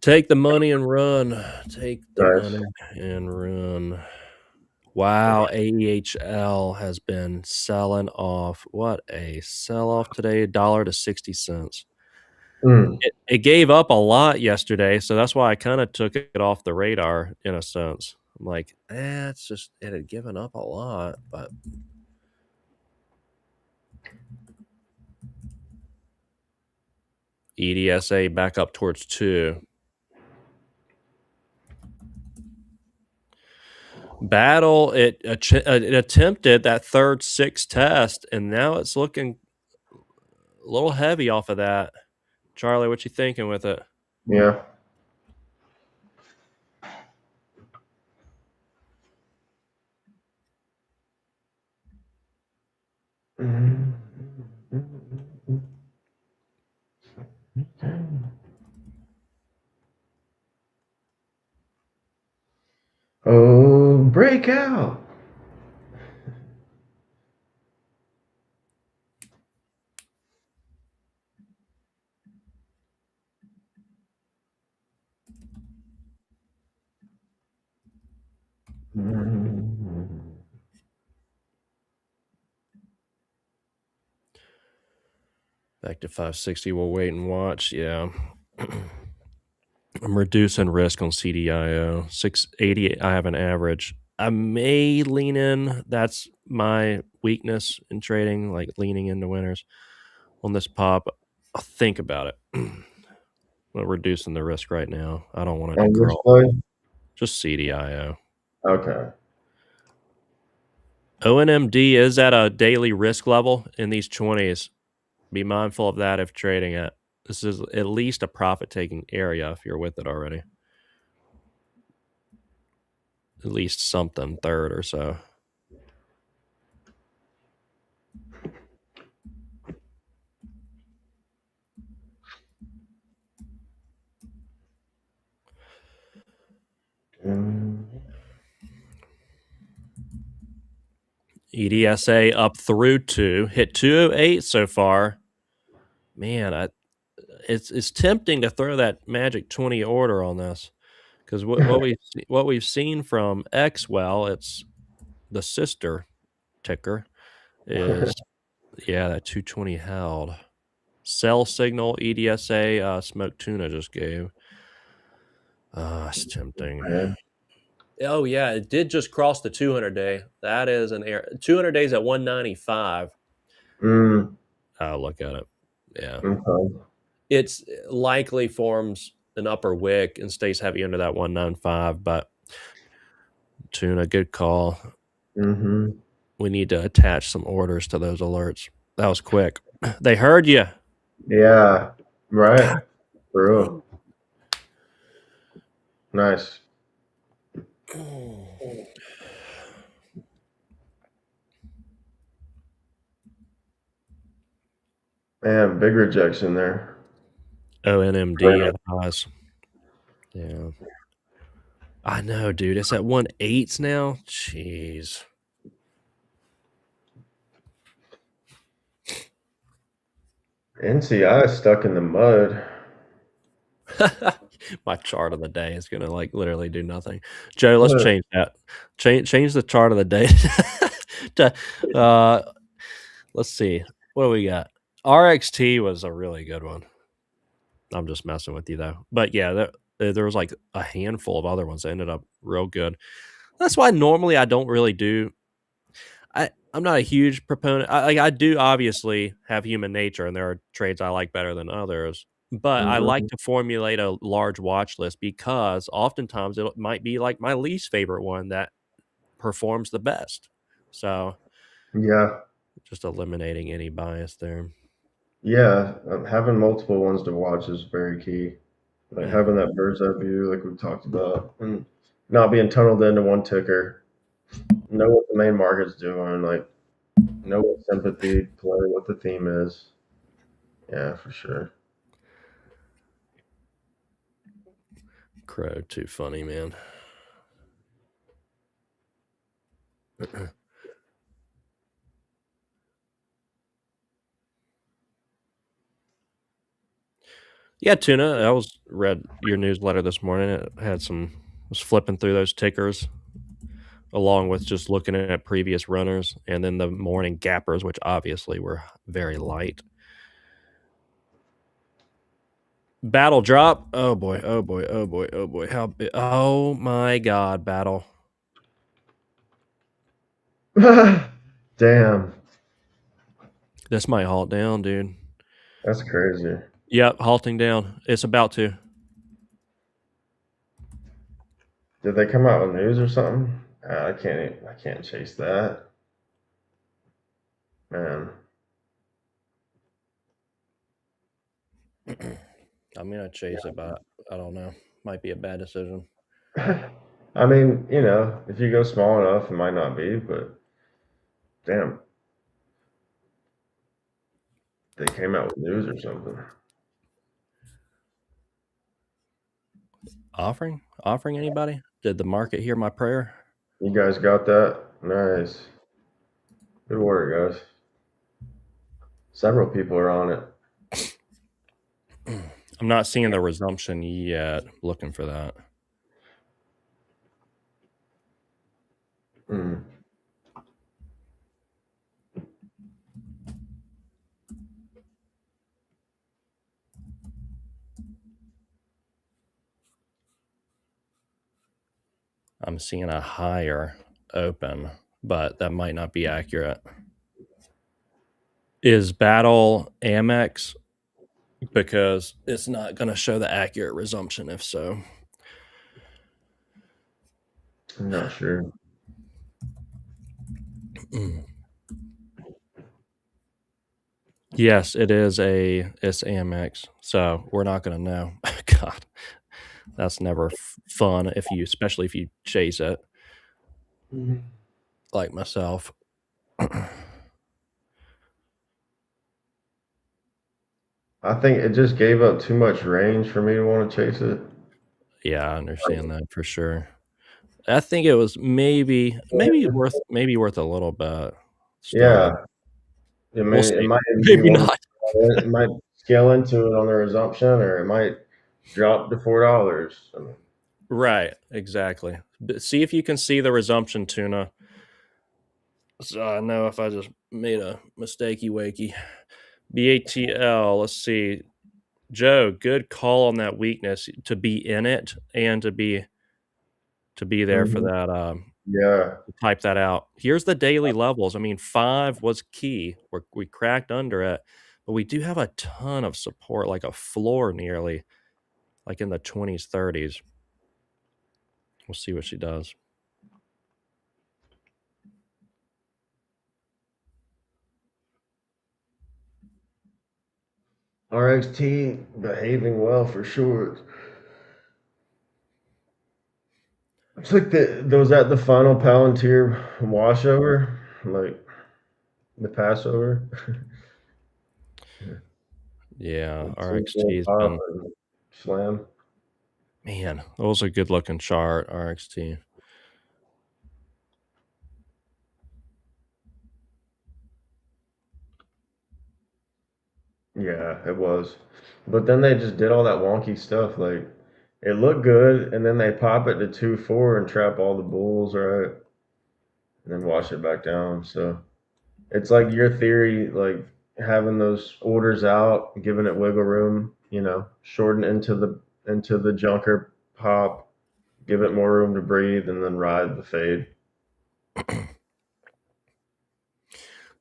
Take the money and run. Take the Nice. money and run. Wow, AEHL has been selling off. What a sell-off today, $1 to 60 cents. Mm. It gave up a lot yesterday, so that's why I kind of took it off the radar in a sense. I'm like, it's just it had given up a lot, but EDSA back up towards 2. BATL, it attempted that third 6 test, and now it's looking a little heavy off of that. Charlie, what you thinking with it? Yeah. Oh, break out. Back to 560. We'll wait and watch. Yeah. I'm reducing risk on CDIO. 680, I have an average. I may lean in. That's my weakness in trading, like leaning into winners on this pop. I'll think about it. I'm reducing the risk right now. I don't want it to On this grow. play? Just CDIO. Okay. ONMD is at a daily risk level in these 20s. Be mindful of that if trading it. This is at least a profit-taking area if you're with it already. At least something, third or so. EDSA up through 2. Hit 208 so far. Man, it's tempting to throw that magic 20 order on this because what we've seen from XWEL, it's the sister ticker, is that 220 held. Sell signal EDSA smoke tuna just gave. It's tempting. Man. Oh yeah, it did just cross the 200 day. That is an air. 200 days at 195. Mm. I'll look at it. Yeah. Okay. It's likely forms an upper wick and stays heavy under that 195, but tuna, good call. Mm-hmm. We need to attach some orders to those alerts. That was quick. They heard you. Yeah. Right. True. Nice. Man, big rejection there. ONMD at highs. Yeah. I know, dude. It's at 1.8s now. Jeez. NCI is stuck in the mud. My chart of the day is gonna like literally do nothing. Joe, let's change that. Change the chart of the day. Let's see. What do we got? RXT was a really good one. I'm just messing with you though. But yeah, there was like a handful of other ones that ended up real good. That's why normally I don't really do. I'm not a huge proponent. I do obviously have human nature, and there are trades I like better than others. But I like Mhm. to formulate a large watch list because oftentimes it might be like my least favorite one that performs the best. So Yeah, just eliminating any bias there. yeah. Having multiple ones to watch is very key. Like Mm. having that bird's eye view, like we talked about, and not being tunneled into one ticker. Know what the main market's doing. Like know what sympathy play, what the theme is. Yeah, for sure. Crow, too funny, man. Yeah, Tuna, I read your newsletter this morning. It had was flipping through those tickers along with just looking at previous runners and then the morning gappers, which obviously were very light. Battle drop. Oh boy, oh boy, oh boy, oh boy. Oh my god, battle. Damn, This might halt down, dude. that's crazy. Yep, halting down. It's about to. Did they come out with news or something? I can't chase that, man. I'm gonna chase it, but I don't know. Might be a bad decision. I mean, if you go small enough, it might not be, but damn, they came out with news or something. Offering anybody? Did the market hear my prayer? You guys got that? Nice. Good work, guys. Several people are on it. I'm not seeing the resumption yet. Looking for that. Mm. I'm seeing a higher open, but that might not be accurate. Is Battle Amex? Because it's not going to show the accurate resumption if so. I'm not sure. Yes, it's Amex. So we're not going to know. God, that's never fun especially if you chase it like myself. I think it just gave up too much range for me to want to chase it. Yeah, I understand that for sure. I think it was maybe worth a little bit Yeah, starting. I We'll mean, it see. might be Maybe one. not. It might scale into it on the resumption, or it might drop to $4. I mean, Right, exactly. See if you can see the resumption, Tuna. So I know if I just made a mistakey wakey. BATL, let's see. Joe, good call on that weakness to be in it and to be there for mhm. that Yeah, type that out. Here's the daily levels. I mean, 5 was key. We cracked under it, but we do have a ton of support, like a floor nearly, like in the 20s, 30s. We'll see what she does. RXT behaving well for sure. It's like was that the final Palantir washover, like the Passover. Yeah, Sequel RXT's pop been, and slam. man, that was a good looking chart, RXT. Yeah, it was. But then they just did all that wonky stuff. Like it looked good, and then they pop it to 2-4 and trap all the bulls, right? And then wash it back down. So it's like your theory, like having those orders out, giving it wiggle room, shorten into the junker pop, give it more room to breathe, and then ride the fade.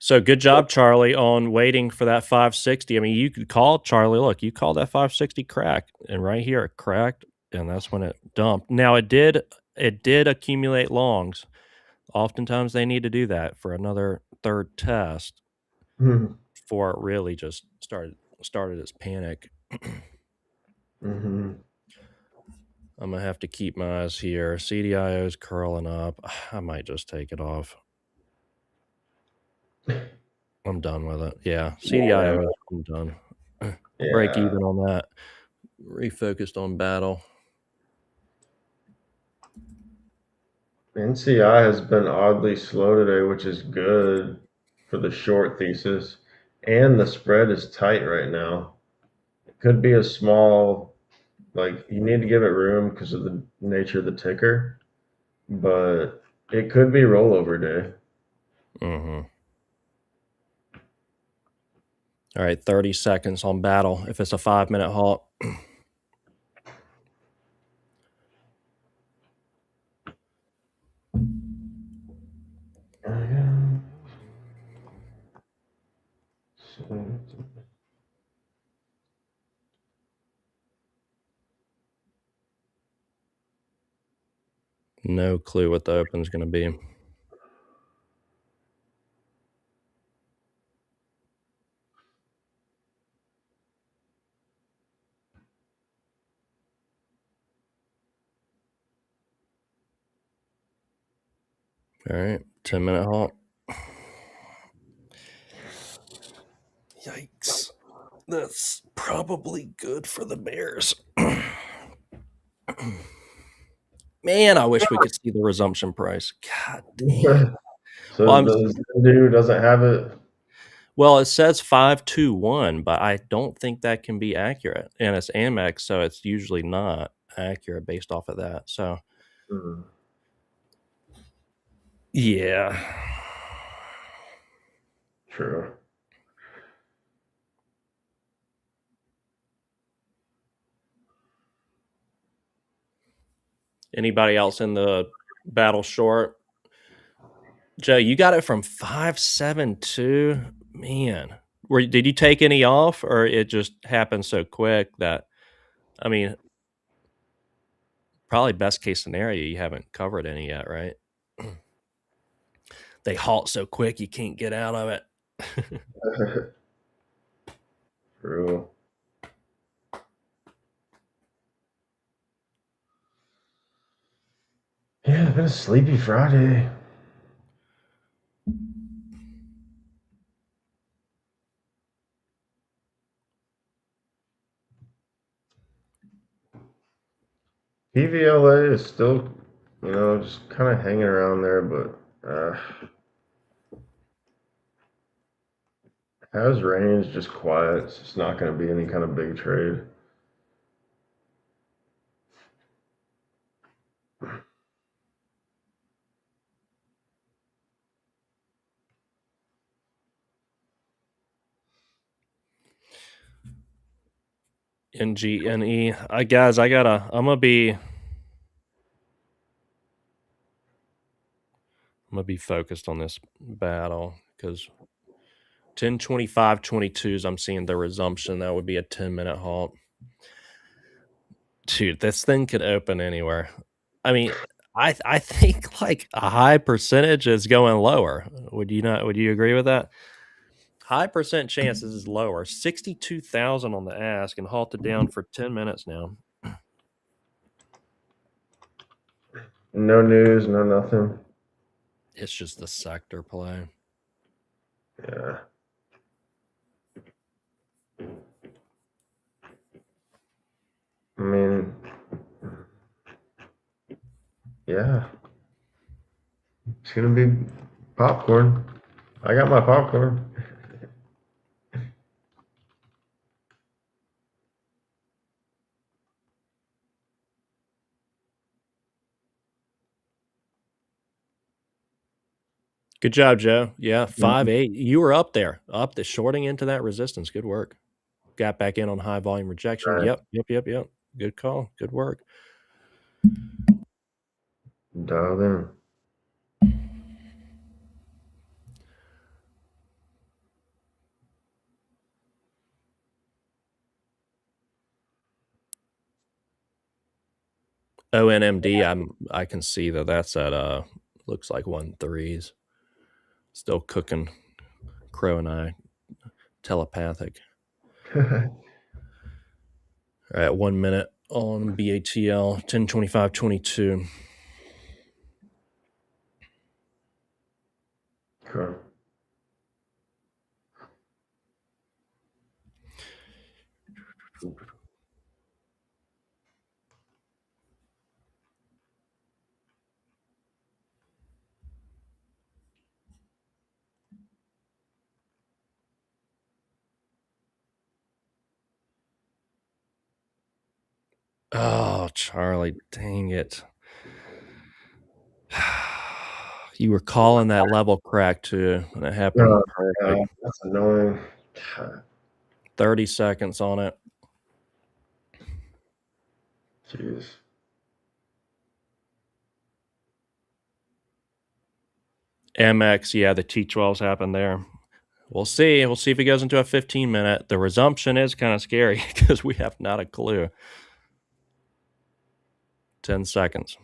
So good job, Charlie, on waiting for that 560. I mean, you could call Charlie. Look, you called that 560 crack, and right here it cracked, and that's when it dumped. Now it did accumulate longs. Oftentimes they need to do that for another third test before it really just started its panic. Mm-hmm. I'm gonna have to keep my eyes here. CDIO is curling up. I might just take it off. I'm done with it. Yeah, CDIO. I'm done. Break Yeah. even on that. Refocused on battle. NCI has been oddly slow today, which is good for the short thesis. And the spread is tight right now. It could be a small, like, you need to give it room because of the nature of the ticker, but it could be rollover day. Mm-hmm. All right, 30 seconds on battle if it's a 5-minute halt. No clue what the open's going to be. All right, 10-minute halt. Yikes. That's probably good for the Bears. Man, I wish we could see the resumption price. God damn. So Well, the dude doesn't have it. Well, it says 521, but I don't think that can be accurate. And it's Amex, so it's usually not accurate based off of that. So, yeah. True. Anybody else in the battle short? Joe, you got it from 572. Man, did you take any off, or it just happened so quick that, I mean, probably best case scenario, you haven't covered any yet, right? They halt so quick you can't get out of it. True. Yeah, it's been a sleepy Friday. PVLA is still, just kind of hanging around there, but has range, just quiet. It's not going to be any kind of big trade. NGNE. Guys, I'm gonna be focused on this battle because 10:25:22s. I'm seeing the resumption. That would be a 10-minute halt. Dude, this thing could open anywhere. I mean, I think like a high percentage is going lower. Would you not? Would you agree with that? High percent chances is lower. 62,000 on the ask and halted down for 10 minutes now. No news, no nothing. It's just the sector play. Yeah. I mean, yeah. It's going to be popcorn. I got my popcorn. Good job, Joe. Yeah, 5.8. You were up there, shorting into that resistance. Good work. Got back in on high volume rejection. Right. Yep. Good call. Good work. Dialed in. ONMD, I can see that's at looks like 1.3s. Still cooking. Crow and I telepathic. All right, 1 minute on BATL 10:25:22. Okay. Oh, Charlie, dang it. You were calling that level crack too, and it happened Oh, perfect. that's annoying. God, 30 seconds on it. jeez. MX, yeah, the T12s happened there. We'll see. We'll see if it goes into a 15-minute. The resumption is kind of scary because we have not a clue. 10 seconds.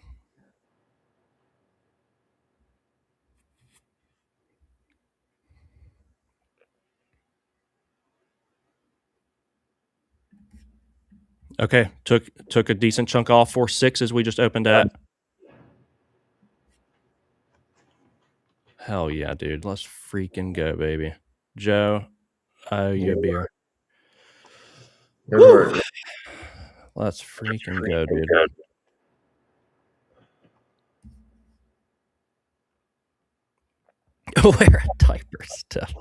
Okay, took a decent chunk off. 4 6s we just opened at. Hell yeah, dude. Let's freaking go, baby. Joe, I owe you a beer. Good work. Let's freaking go, dude. Wear a diaper stuff.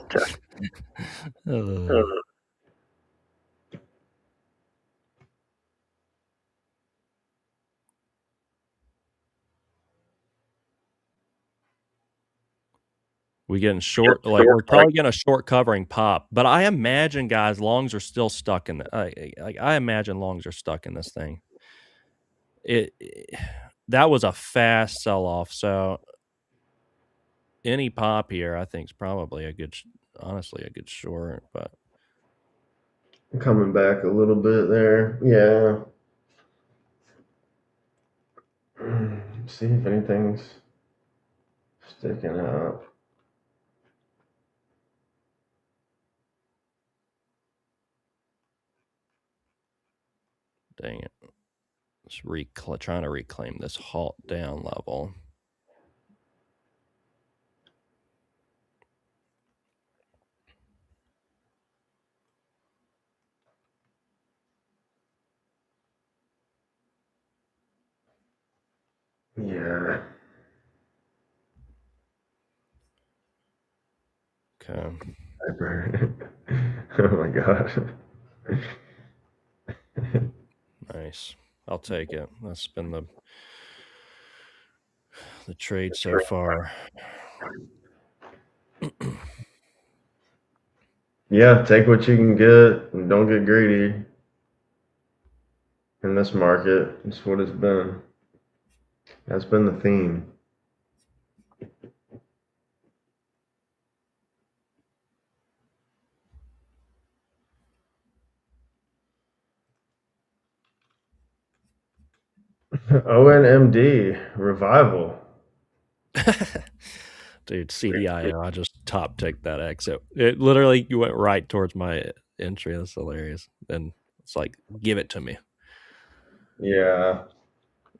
We getting short, like we're probably getting a short covering pop, but I imagine, guys, longs are still stuck in the. I imagine longs are stuck in this thing. That was a fast sell off, so any pop here, I think, is probably a good, honestly, a good short. But Coming back a little bit there. Yeah. See if anything's sticking out. dang it, just trying to reclaim this halt down level. Yeah. Okay. Oh my god. Nice. I'll take it. That's been the trade so far. Yeah, take what you can get and don't get greedy. In this market, it's what it's been. That's been the theme. ONMD revival. Dude, CDIO, I just top ticked that exit. It literally went right towards my entry. That's hilarious. And it's like, give it to me. Yeah.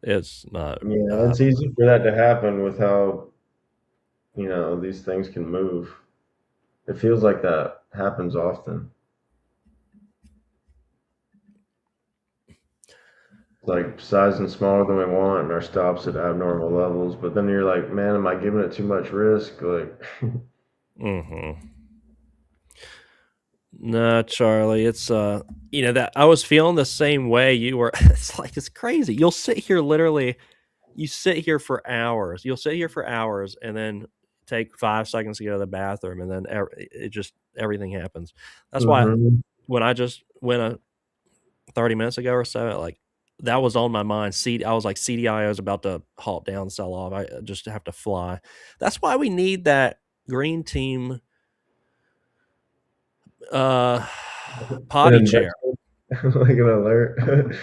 It's not. Yeah, it's easy for that to happen with how, these things can move. It feels like that happens often. Like sizing smaller than we want and our stops at abnormal levels. But then you're like, man, am I giving it too much risk? Like, No, Charlie, it's that I was feeling the same way you were. It's like, it's crazy. You'll sit here literally, you sit here for hours. You'll sit here for hours and then take 5 seconds to go to the bathroom, and then everything happens. That's why when I just went 30 minutes ago or so, like, that was on my mind. I was like, CDIO is about to halt down, sell off. I just have to fly. That's why we need that green team potty chair. like an alert.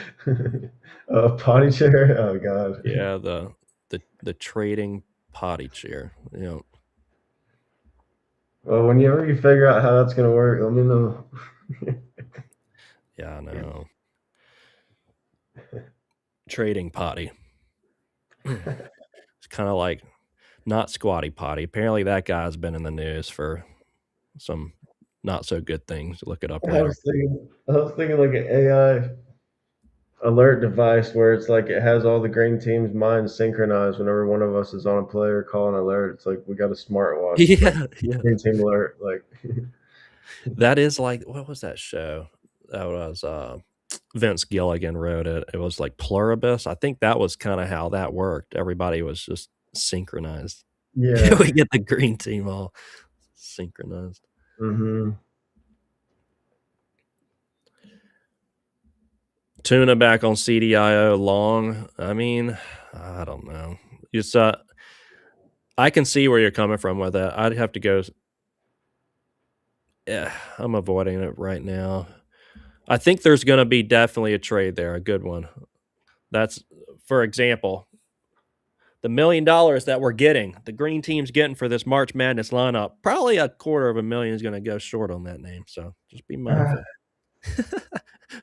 A potty chair. Oh god. Yeah, the trading potty chair. You know, Well, whenever you figure out how that's gonna work, let me know. yeah, I know. Trading potty. It's kind of like not squatty potty. Apparently, that guy's been in the news for some not so good things. Look it up later. I was thinking like an AI alert device where it's like it has all the green team's minds synchronized whenever one of us is on a play or call an alert. It's like we got a smartwatch. It's like Yeah, yeah. green team alert. Like That is like what was that show? That was Vince Gilligan wrote it. It was like Pluribus. I think that was kind of how that worked. Everybody was just synchronized. yeah. We get the green team all synchronized. Mm-hmm. Tuna back on CDIO long. I mean, I don't know. It's I can see where you're coming from with that. I'd have to go. Yeah, I'm avoiding it right now. I think there's going to be definitely a trade there, a good one. That's, for example, the $1 million that we're getting, the green team's getting for this March Madness lineup. Probably $250,000 is going to go short on that name. So just be mindful.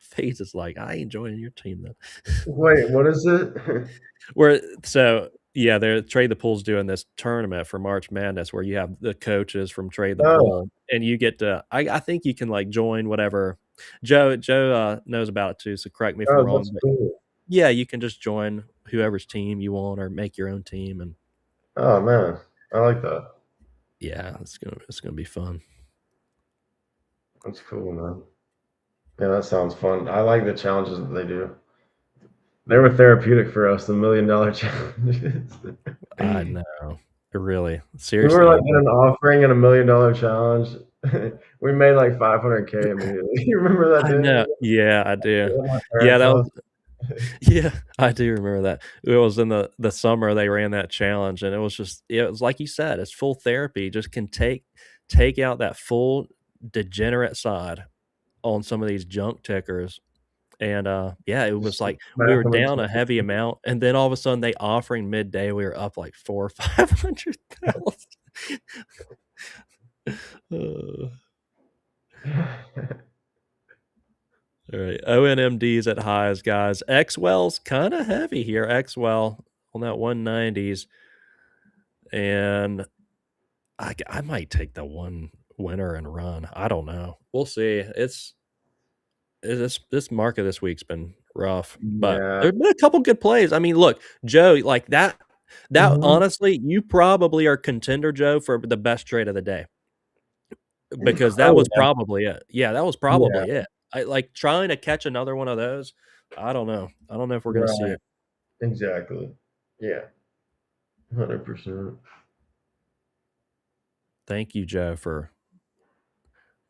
FaZe is like, I ain't joining your team then. Wait, what is it? Yeah, they're Trade the Pool's doing this tournament for March Madness where you have the coaches from Trade the Oh, Pool, and you get to. I think you can like join whatever. Joe knows about it too, so correct me if I'm oh, wrong. that's But cool. yeah, you can just join whoever's team you want or make your own team, and Oh man, I like that. yeah, it's gonna be fun. That's cool, man. Yeah, that sounds fun. I like the challenges that they do. They were therapeutic for us, the $1 million challenges. I know, really, We were seriously. like in an offering and $1 million challenge. We made like 500K immediately. You remember that I day? know. Yeah, I do. At my Yeah, parents' that house. was. Yeah, I do remember that. It was in the summer they ran that challenge, and it was like you said, it's full therapy. Just can take out that full degenerate side on some of these junk tickers. And yeah, it was Just like we smack were them in down a heavy amount, and then all of a sudden they offering midday, we were up like 4 or 500,000. Uh, all right, ONMD's at highs, guys. XWEL's kind of heavy here. XWEL on that 190s. And I might take the one winner and run. I don't know. We'll see. This market this week's been rough, but Yeah. there's been a couple good plays. I mean, look, Joe, like that Mhm. honestly, you probably are contender, Joe, for the best trade of the day because that Oh, was probably it. Yeah, that was yeah. probably it. I like trying to catch another one of those. I don't know. I don't know if we're gonna see Right. it. Exactly. Yeah. 100%. Thank you, Joe, for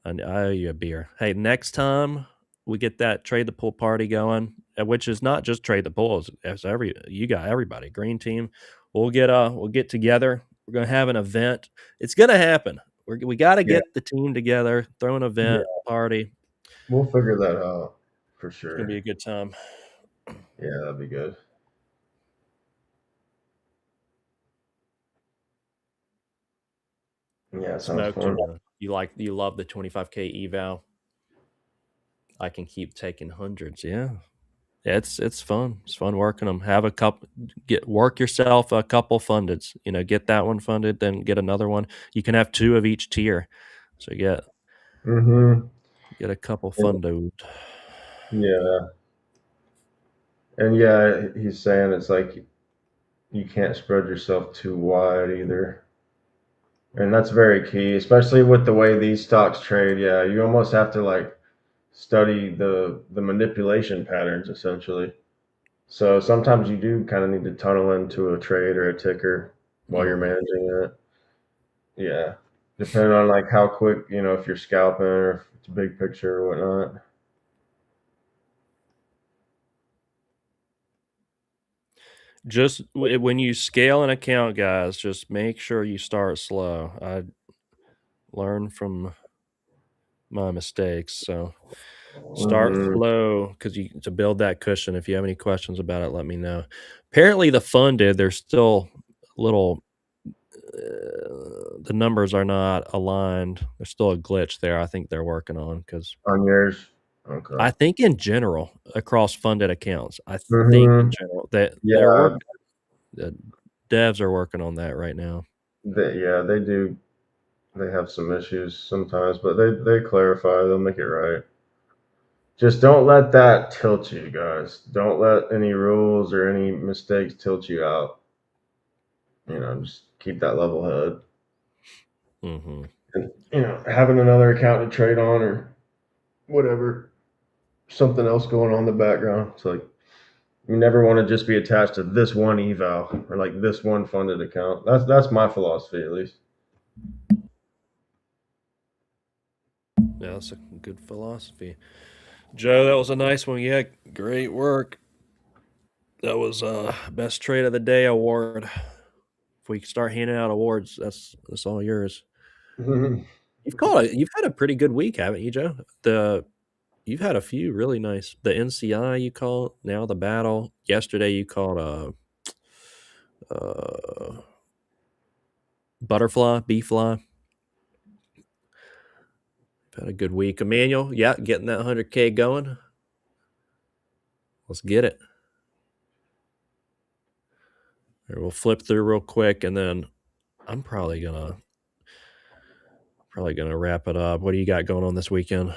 I owe you a beer. Hey, next time we get that trade the pool party going, which is not just trade the pools. It's you got everybody. Green team. We'll get together. We're gonna have an event. It's gonna happen. We got to Yeah. get the team together, throw an Yeah. event party. We'll figure that out for It's gonna be sure. a good time. Yeah, that'd be good. Yeah, sounds Smoked fun. you love the 25K eval. I can keep taking hundreds. Yeah. It's fun. It's fun working them. Have a couple, work yourself a couple fundeds. Get that one funded, then get another one. You can have two of each tier, so Mm-hmm. get a couple funded. Yeah. And yeah, he's saying it's like you can't spread yourself too wide either. And that's very key, especially with the way these stocks trade. Yeah, you almost have to like study the manipulation patterns essentially. So sometimes you do kind of need to tunnel into a trade or a ticker while you're Mhm. managing it. Yeah. Depending on like how quick, if you're scalping or if it's a big picture or whatnot. Just when you scale an account, guys, just make sure you start slow. I learned from my mistakes. So Start slow because you to build that cushion. If you have any questions about it, let me know. Apparently, the funded there's still a little. The numbers are not aligned. There's still a glitch there. I think they're working on because On yours? Okay. I think in general across funded accounts, I think in Mhm. general that they're Yeah, working. The devs are working on that right now. they do. They have some issues sometimes, but they clarify. They'll make it right. Just don't let that tilt you, guys. Don't let any rules or any mistakes tilt you out. Just keep that level head. Mm-hmm. And having another account to trade on or whatever, something else going on in the background. It's like you never want to just be attached to this one eval or like this one funded account. That's my philosophy at least. Yeah, that's a good philosophy. Joe, that was a nice one. Yeah, great work. That was best trade of the day award. If we start handing out awards, that's all yours. You've had a pretty good week, haven't you, Joe? You've had a few really nice. The NCI you caught, now the battle. Yesterday you caught a butterfly, bee fly. Had a good week. Emmanuel, yeah, getting that 100K going. Let's get it. Here, we'll flip through real quick, and then I'm probably gonna wrap it up. What do you got going on this weekend?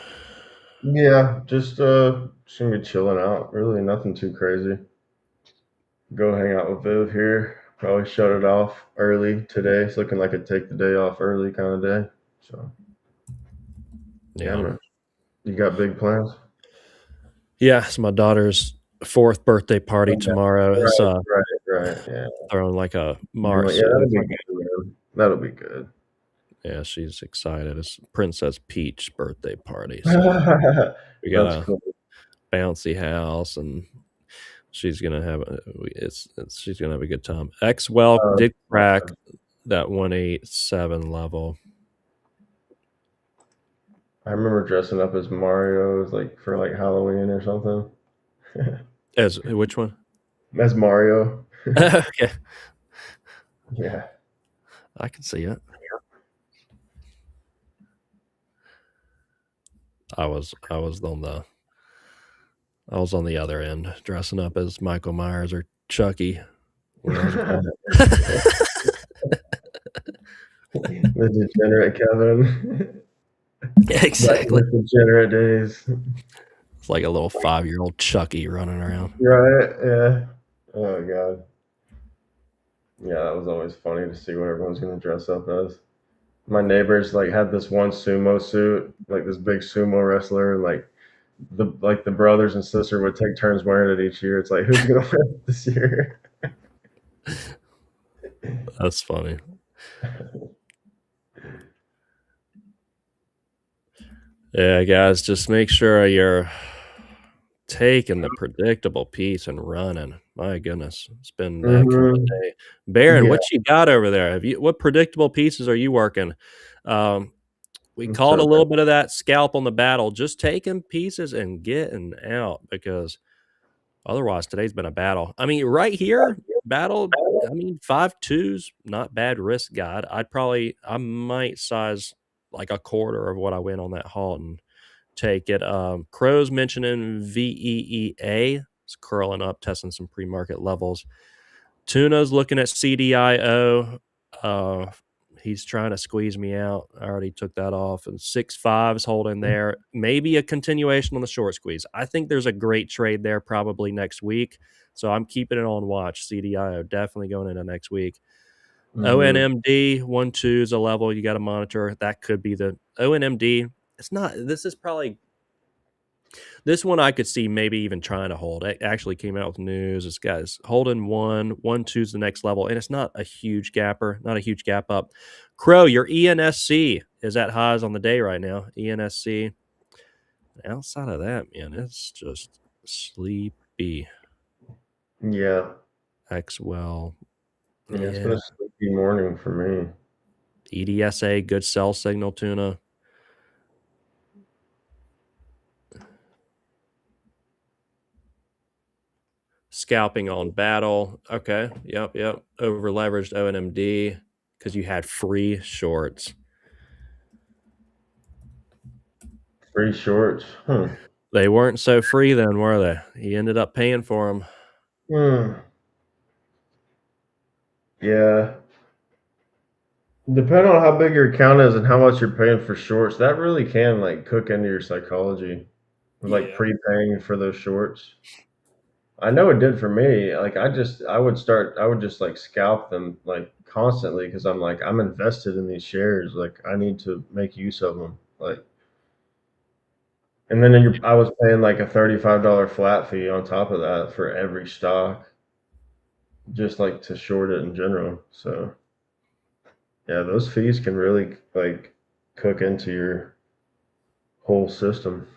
Yeah, just gonna be chilling out. Really nothing too crazy. Go hang out with Viv here. Probably shut it off early today. It's looking like a take the day off early kind of day. So yeah, man. You got big plans? Yeah, it's my daughter's 4th birthday party tomorrow. It's Right. Yeah. throwing like a Yeah, Mars. that'll be good, man. That'll be good. Yeah, she's excited. It's Princess Peach birthday party. So we got That's a cool. bouncy house, and she's gonna have she's gonna have a good time. XWEL did crack that 187 level. I remember dressing up as Mario, like for like Halloween or something. As which one? As Mario. Okay, Yeah. I can see it. I was on the other end, dressing up as Michael Myers or Chucky when I was growing up. The degenerate Kevin. Exactly. The degenerate days. It's like a little 5-year-old Chucky running around. Right, yeah. Oh god. Yeah, that was always funny to see what everyone's gonna dress up as. My neighbors like had this one sumo suit, like this big sumo wrestler, and the brothers and sister would take turns wearing it each year. It's like who's gonna wear it this year? That's funny. Yeah, guys, just make sure you're taking the predictable piece and running. My goodness, it's been that kind of day. Baron, Yeah. what you got over there? What predictable pieces are you working? We called a little bit of that scalp on the battle, just taking pieces and getting out because otherwise today's been a battle. I mean, right here, battle. I mean, 5-2's not bad risk guide. I might size like a quarter of what I win on that halt and take it. Crow's mentioning VEEA. It's curling up, testing some pre-market levels. Tuna's looking at CDIO. He's trying to squeeze me out. I already took that off. And 6.5 is holding there. Maybe a continuation on the short squeeze. I think there's a great trade there probably next week. So I'm keeping it on watch. CDIO definitely going into next week. ONMD 1-2 is a level you got to monitor. That could be the ONMD. It's not. This one I could see maybe even trying to hold. It actually came out with news. This guy's holding 1-2 is the next level, and it's not a huge gapper, not a huge gap up. Crow, your ENSC is at highs on the day right now. ENSC. Outside of that, man, it's just sleepy. Yeah. XWEL. Yeah, it's been a sleepy morning for me. EDSA, good sell signal tuna. scalping on BATL. Okay. Yep. Over leveraged ONMD because you had free shorts. Free shorts. They weren't so free then, were they? He ended up paying for them. Yeah. Depending on how big your account is and how much you're paying for shorts, that really can like cook into your psychology of like Yeah. prepaying for those shorts. I know it did for me. Like I would just like scalp them like constantly because I'm like I'm invested in these shares. Like I need to make use of them. Like, and then I was paying like a $35 flat fee on top of that for every stock, just like to short it in general. So yeah, those fees can really like cook into your whole system.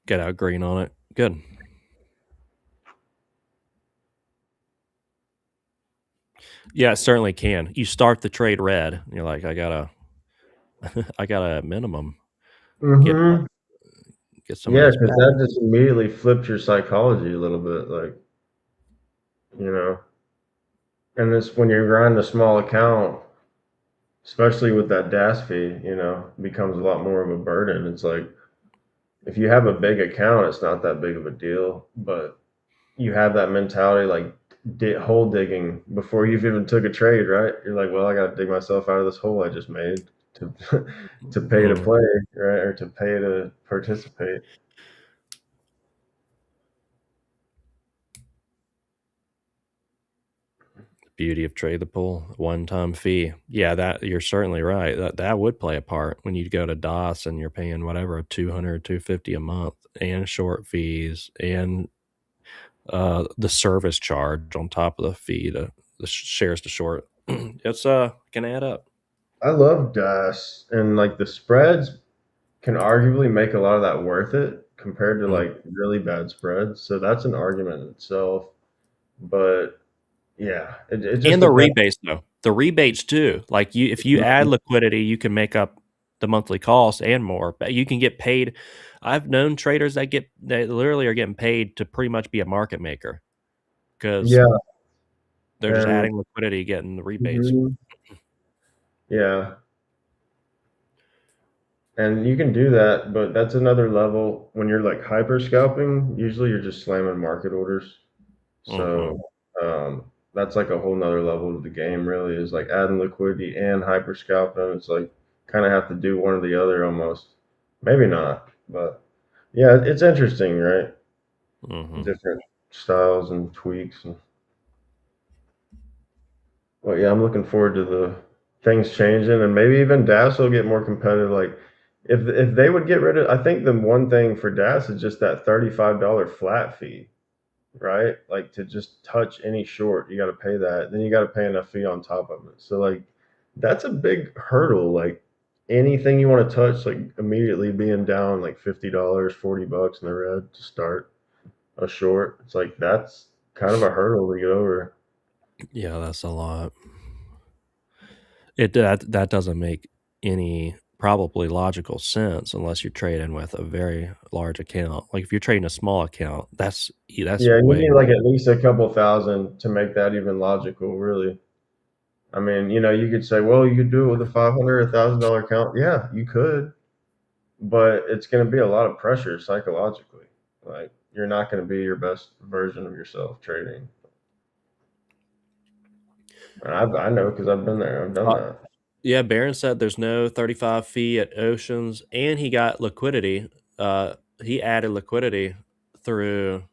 Get out green on it. Good. Yeah, it certainly can. You start the trade red. And you're like, I got a minimum. Get Mm-hmm. some of Yeah, this because back. that just immediately flips your psychology a little bit, like, you know. And this when you're grinding a small account, especially with that DAS fee, becomes a lot more of a burden. It's like if you have a big account, it's not that big of a deal, but you have that mentality like hole digging before you've even took a trade, right? You're like, well, I got to dig myself out of this hole I just made to to pay to play, right, or to pay to participate. Beauty of trade the pool, one-time fee. Yeah, that you're certainly right. That would play a part when you go to DOS and you're paying whatever 200, 250 a month, and short fees, and the service charge on top of the fee to the shares to short. It's can add up. I love DAS, and like the spreads can arguably make a lot of that worth it compared to Mm. like really bad spreads. So that's an argument in itself. But yeah, it just And the depends. rebates though. The rebates too. Like if you add liquidity, you can make up the monthly cost and more. But you can get paid. I've known traders that literally are getting paid to pretty much be a market maker because Yeah, they're just and adding liquidity, getting the rebates. mhm, yeah, and you can do that, but that's another level when you're like hyper scalping. Usually, you're just slamming market orders. Mm-hmm. So that's like a whole nother level of the game. Really, is like adding liquidity and hyper scalping. It's like kind of have to do one or the other almost. Maybe not, but yeah, it's interesting, right? Mm-hmm. Different styles and tweaks. Well, yeah, I'm looking forward to the things changing, and maybe even DAS will get more competitive. Like, if they would get rid of, I think the one thing for DAS is just that $35 flat fee, right? Like to just touch any short, you got to pay that. Then you got to pay enough fee on top of it. So like, that's a big hurdle. Like anything you want to touch, like immediately being down like $50, $40 in the red to start a short. It's like that's kind of a hurdle to get over. Yeah, that's a lot. That doesn't make any probably logical sense unless you're trading with a very large account. Like if you're trading a small account, that's Yeah, you way need more. like at least a couple thousand to make that even logical, really. I mean, you could say, well, you could do it with a 500, $1,000 account. Yeah, you could, but it's going to be a lot of pressure psychologically. Like you're not going to be your best version of yourself trading. And I know because I've been there. I've done Uh, that. yeah, Barron said there's no 35 fee at Oceans, and he got liquidity. He added liquidity through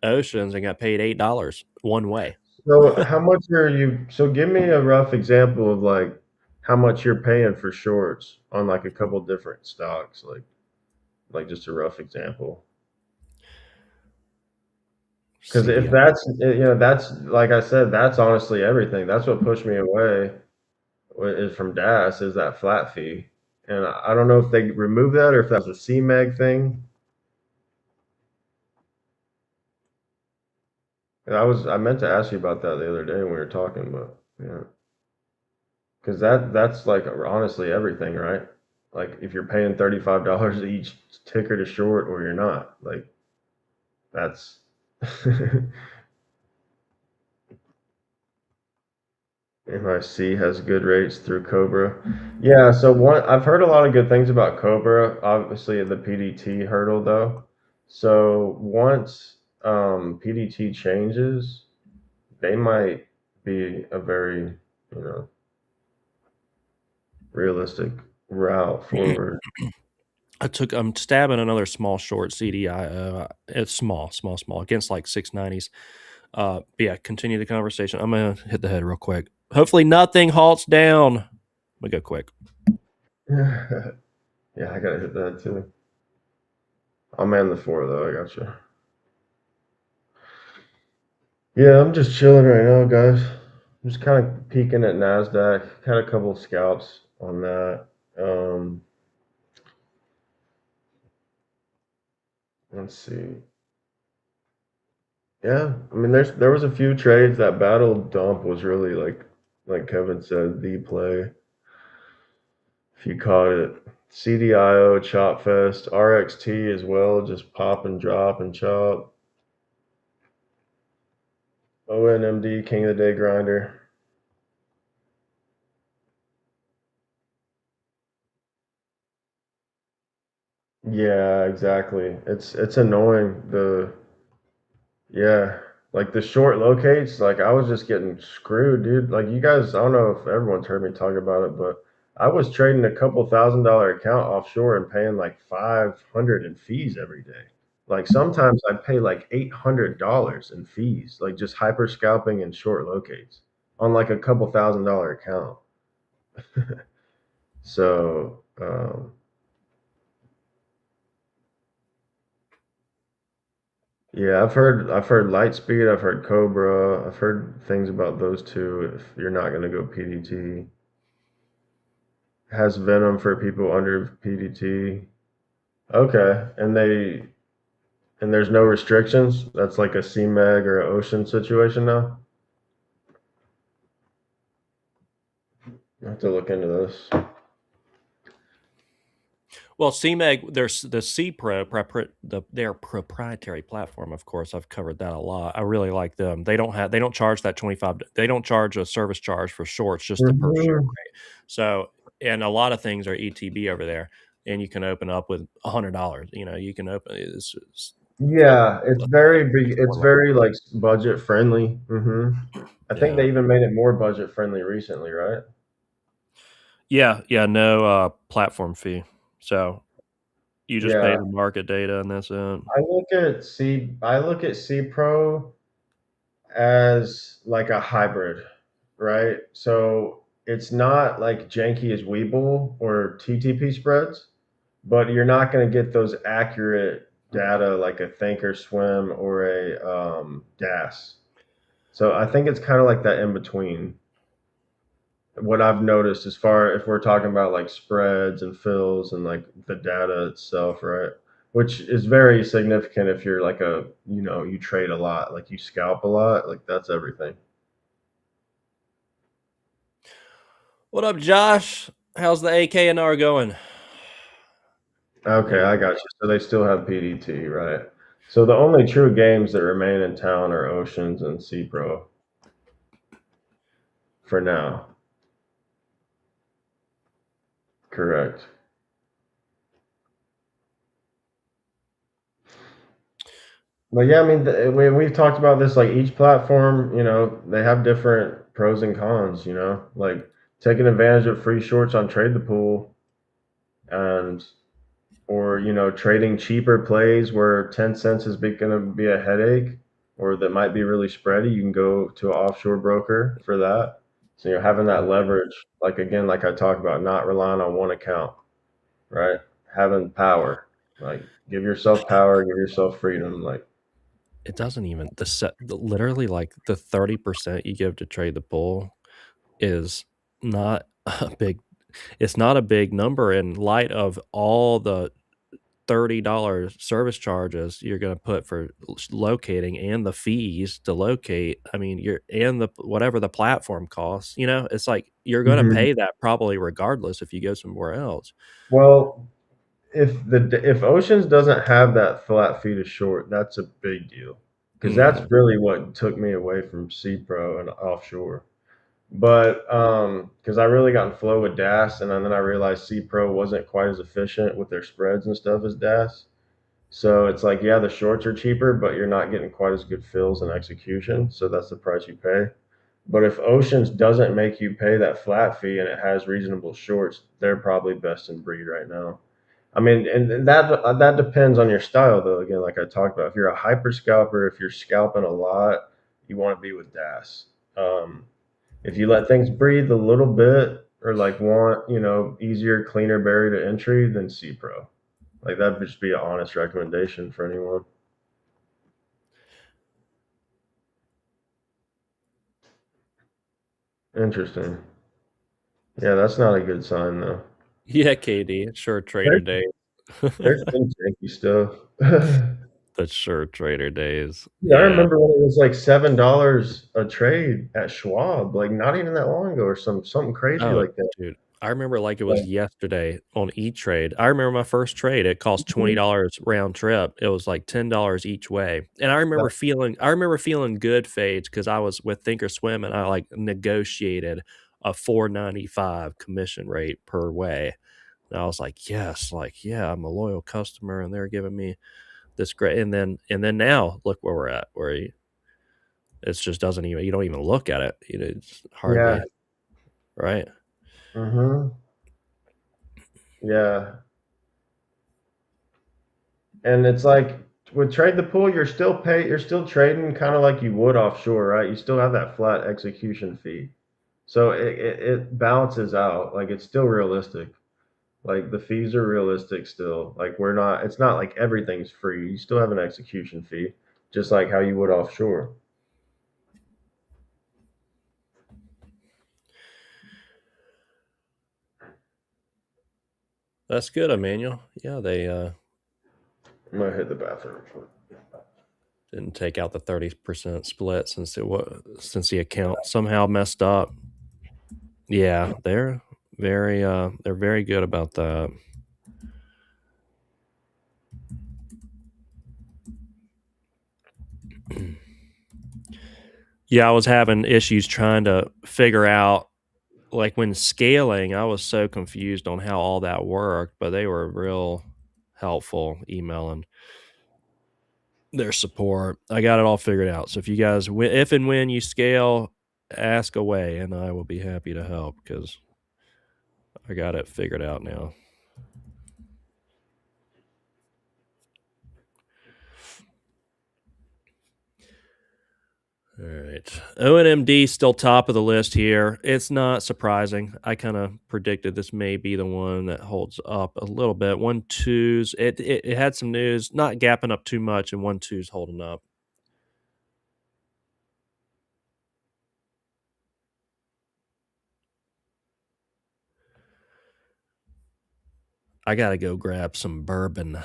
Oceans and got paid $8 one way. So how much are you? So give me a rough example of like how much you're paying for shorts on like a couple different stocks, like just a rough example. Because if CDIO. that's like I said, that's honestly everything. That's what pushed me away is from DAS is that flat fee, and I don't know if they removed that or if that was a CMEG thing. And I meant to ask you about that the other day when we were talking, but yeah, because that's like honestly everything, right? Like if you're paying $35 each ticker to short or you're not, like That's MIC has good rates through Cobra. Yeah, so one I've heard a lot of good things about Cobra. Obviously, the PDT hurdle though. So once PDT changes, they might be a very, you know, realistic route forward. I'm stabbing another small short CDIO. It's small against like 690s. But yeah, continue the conversation. I'm gonna hit the head real quick. Hopefully nothing halts down. We go quick. Yeah, I gotta hit that too. I'll man the four though. I got you. Yeah, I'm just chilling right now, guys. I'm just kind of peeking at Nasdaq. Had a couple of scalps on that. Let's see. Yeah, I mean, there was a few trades. That battle dump was really like Kevin said, the play. If you caught it, CDIO, Chop Fest, RXT as well, just pop and drop and chop. ONMD, King of the Day Grinder. Yeah, exactly. It's annoying. Yeah, like the short locates, like I was just getting screwed, dude. Like you guys, I don't know if everyone's heard me talk about it, but I was trading a couple $1,000 account offshore and paying like 500 in fees every day. Like sometimes I'd pay like $800 in fees, like just hyper scalping and short locates on like a couple $1,000 account. So, yeah, I've heard Lightspeed, I've heard Cobra, I've heard things about those two if you're not gonna go PDT. Has Venom for people under PDT. Okay, and there's no restrictions. That's like a CMEG or an Ocean situation now. I have to look into this. Well, CMEG, there's the their proprietary platform. Of course, I've covered that a lot. I really like them. They don't charge that 25. They don't charge a service charge for shorts, just the per short Hmm. rate. So, and a lot of things are ETB over there, and you can open up with $100. You can open it's a, Yeah, it's very big. It's platform. very like budget friendly. I think Yeah, they even made it more budget friendly recently, right? yeah. No platform fee. So you just pay Yeah, the market data, and that's it. I look at C Pro as like a hybrid, right? So it's not like janky as Webull or TTP spreads, but you're not going to get those accurate data like a Thinkorswim or a DAS. So I think it's kind of like that in between. What I've noticed as far if we're talking about like spreads and fills and like the data itself, right? Which is very significant if you're like you trade a lot, like you scalp a lot, like that's everything. What up, Josh? How's the AKNR going? Okay, Maybe. I got you. So they still have PDT, right? So the only true games that remain in town are Oceans and C Pro for now. Correct. But yeah, I mean, we've talked about this. Like each platform, they have different pros and cons. Like taking advantage of free shorts on Trade the Pool, and or trading cheaper plays where 10 cents is going to be a headache, or that might be really spready. You can go to an offshore broker for that. So you're having that leverage. Like again, like I talked about, not relying on one account, right? Having power. Like give yourself power, give yourself freedom. Like. It doesn't even literally like the 30% you give to trade the pool is not a big it's not a big number in light of all the $30 service charges you're going to put for locating and the fees to locate. I mean, you're and the whatever the platform costs, it's like you're going to Mhm. pay that probably regardless if you go somewhere else. Well, if Oceans doesn't have that flat fee to short, that's a big deal because that's really what took me away from C Pro and offshore. But because I really got in flow with DAS, and then I realized C Pro wasn't quite as efficient with their spreads and stuff as DAS. So it's like, yeah, the shorts are cheaper, but you're not getting quite as good fills and execution. So that's the price you pay. But if Oceans doesn't make you pay that flat fee and it has reasonable shorts, they're probably best in breed right now. I mean, and that depends on your style, though. Again, like I talked about, if you're a hyper scalper, if you're scalping a lot, you want to be with DAS. If you let things breathe a little bit, or like want easier, cleaner barrier to entry, then C Pro. Like that would just be an honest recommendation for anyone. Interesting. Yeah, that's not a good sign though. Yeah, KD, short trader day. There's some janky stuff. The short trader days. Yeah, I Yeah. remember when it was like $7 a trade at Schwab, like not even that long ago, or something crazy Oh, like that. dude. I remember like it was Like, yesterday on E-Trade. I remember my first trade. It cost $20 round trip. It was like $10 each way. And I remember feeling good fades because I was with Thinkorswim and I like negotiated a 4.95 commission rate per way. And I was like, yes, like, yeah, I'm a loyal customer and they're giving me this great. And then now look where we're at, where it just doesn't even, you don't even look at it. It's yeah. hardly right. Mm-hmm. Yeah. And it's like with trade the pool, you're still trading kind of like you would offshore, right? You still have that flat execution fee. So it balances out. Like it's still realistic. Like the fees are realistic still. Like it's not like everything's free. You still have an execution fee, just like how you would offshore. That's good, Emmanuel. Yeah, they I'm gonna hit the bathroom. didn't take out the 30% split since since the account somehow messed up. Yeah, they're very good about that. Yeah, I was having issues trying to figure out like when scaling, I was so confused on how all that worked, but they were real helpful emailing their support. I got it all figured out. So if you guys, if and when you scale, ask away, and I will be happy to help because I got it figured out now. All right. ONMD still top of the list here. It's not surprising. I kind of predicted this may be the one that holds up a little bit. 1-2s. It had some news, not gapping up too much, and 1-2s holding up. I got to go grab some bourbon.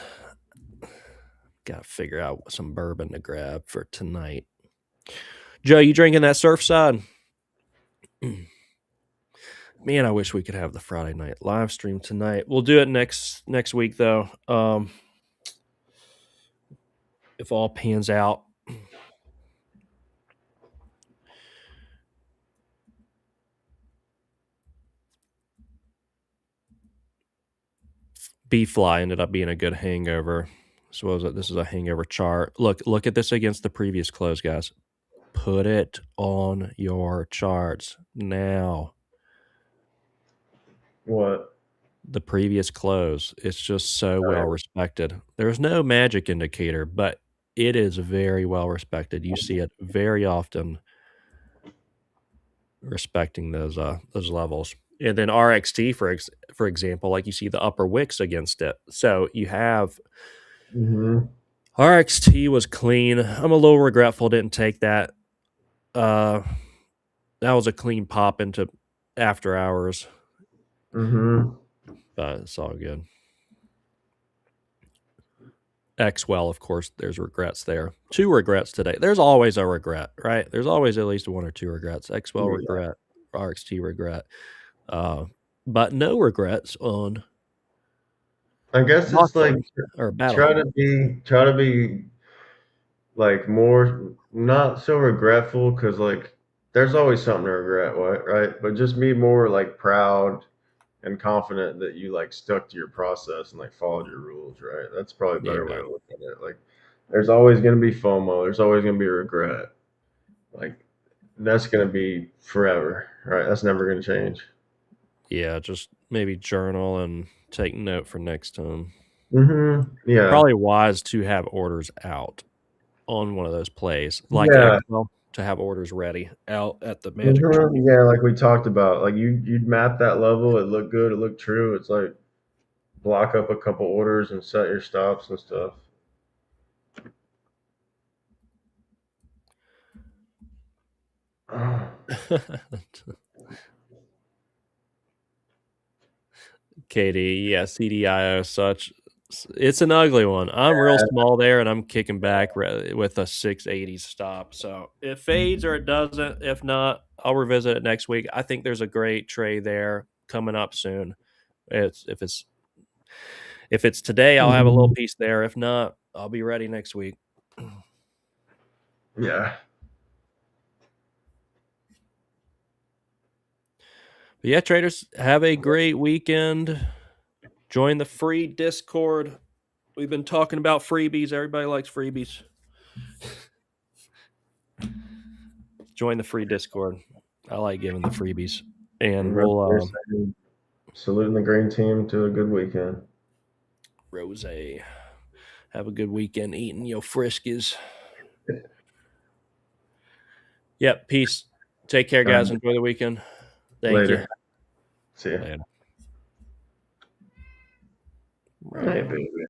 Got to figure out some bourbon to grab for tonight. Joe, you drinking that Surfside? Man, I wish we could have the Friday night live stream tonight. We'll do it next week though. If all pans out. B-Fly ended up being a good hangover. So what was it? This is a hangover chart. Look at this against the previous close, guys. Put it on your charts now. What? The previous close. It's just so well respected. There's no magic indicator, but it is very well respected. You see it very often respecting those levels. And then RXT, for example, like you see the upper wicks against it. So you have RXT was clean. I'm a little regretful didn't take that. That was a clean pop into after hours. But it's all good. XWEL, of course, there's regrets there. 2 regrets today. There's always a regret, right? There's always at least 1 or 2 regrets. XWEL regret, RXT regret. But no regrets on I guess it's like Boxland or try Battle. to be like more not so regretful because like there's always something to regret, right? But just be more like proud and confident that you like stuck to your process and like followed your rules, right? That's probably a better way Yeah. of looking at it. Like there's always gonna be FOMO, there's always gonna be regret. Like that's gonna be forever, right? That's never gonna change. Yeah, just maybe journal and take note for next time. Yeah. Probably wise to have orders out on one of those plays, like Yeah. XWEL, to have orders ready out at the Magic Tree. Yeah, like we talked about. Like you'd map that level, it looked good, it looked true. It's like block up a couple orders and set your stops and stuff. KD, yeah, CDIO, such. It's an ugly one. I'm real small there, and I'm kicking back with a 680 stop. So it fades or it doesn't. If not, I'll revisit it next week. I think there's a great trade there coming up soon. If it's today, I'll have a little piece there. If not, I'll be ready next week. Yeah. But yeah, traders, have a great weekend. Join the free Discord. We've been talking about freebies. Everybody likes freebies. Join the free Discord. I like giving the freebies. And we'll Saluting the green team to a good weekend. Rose. Have a good weekend eating your Friskies. Yep. Peace. Take care, guys. Enjoy the weekend. Thank Later. you. See ya. Later. Hey, baby.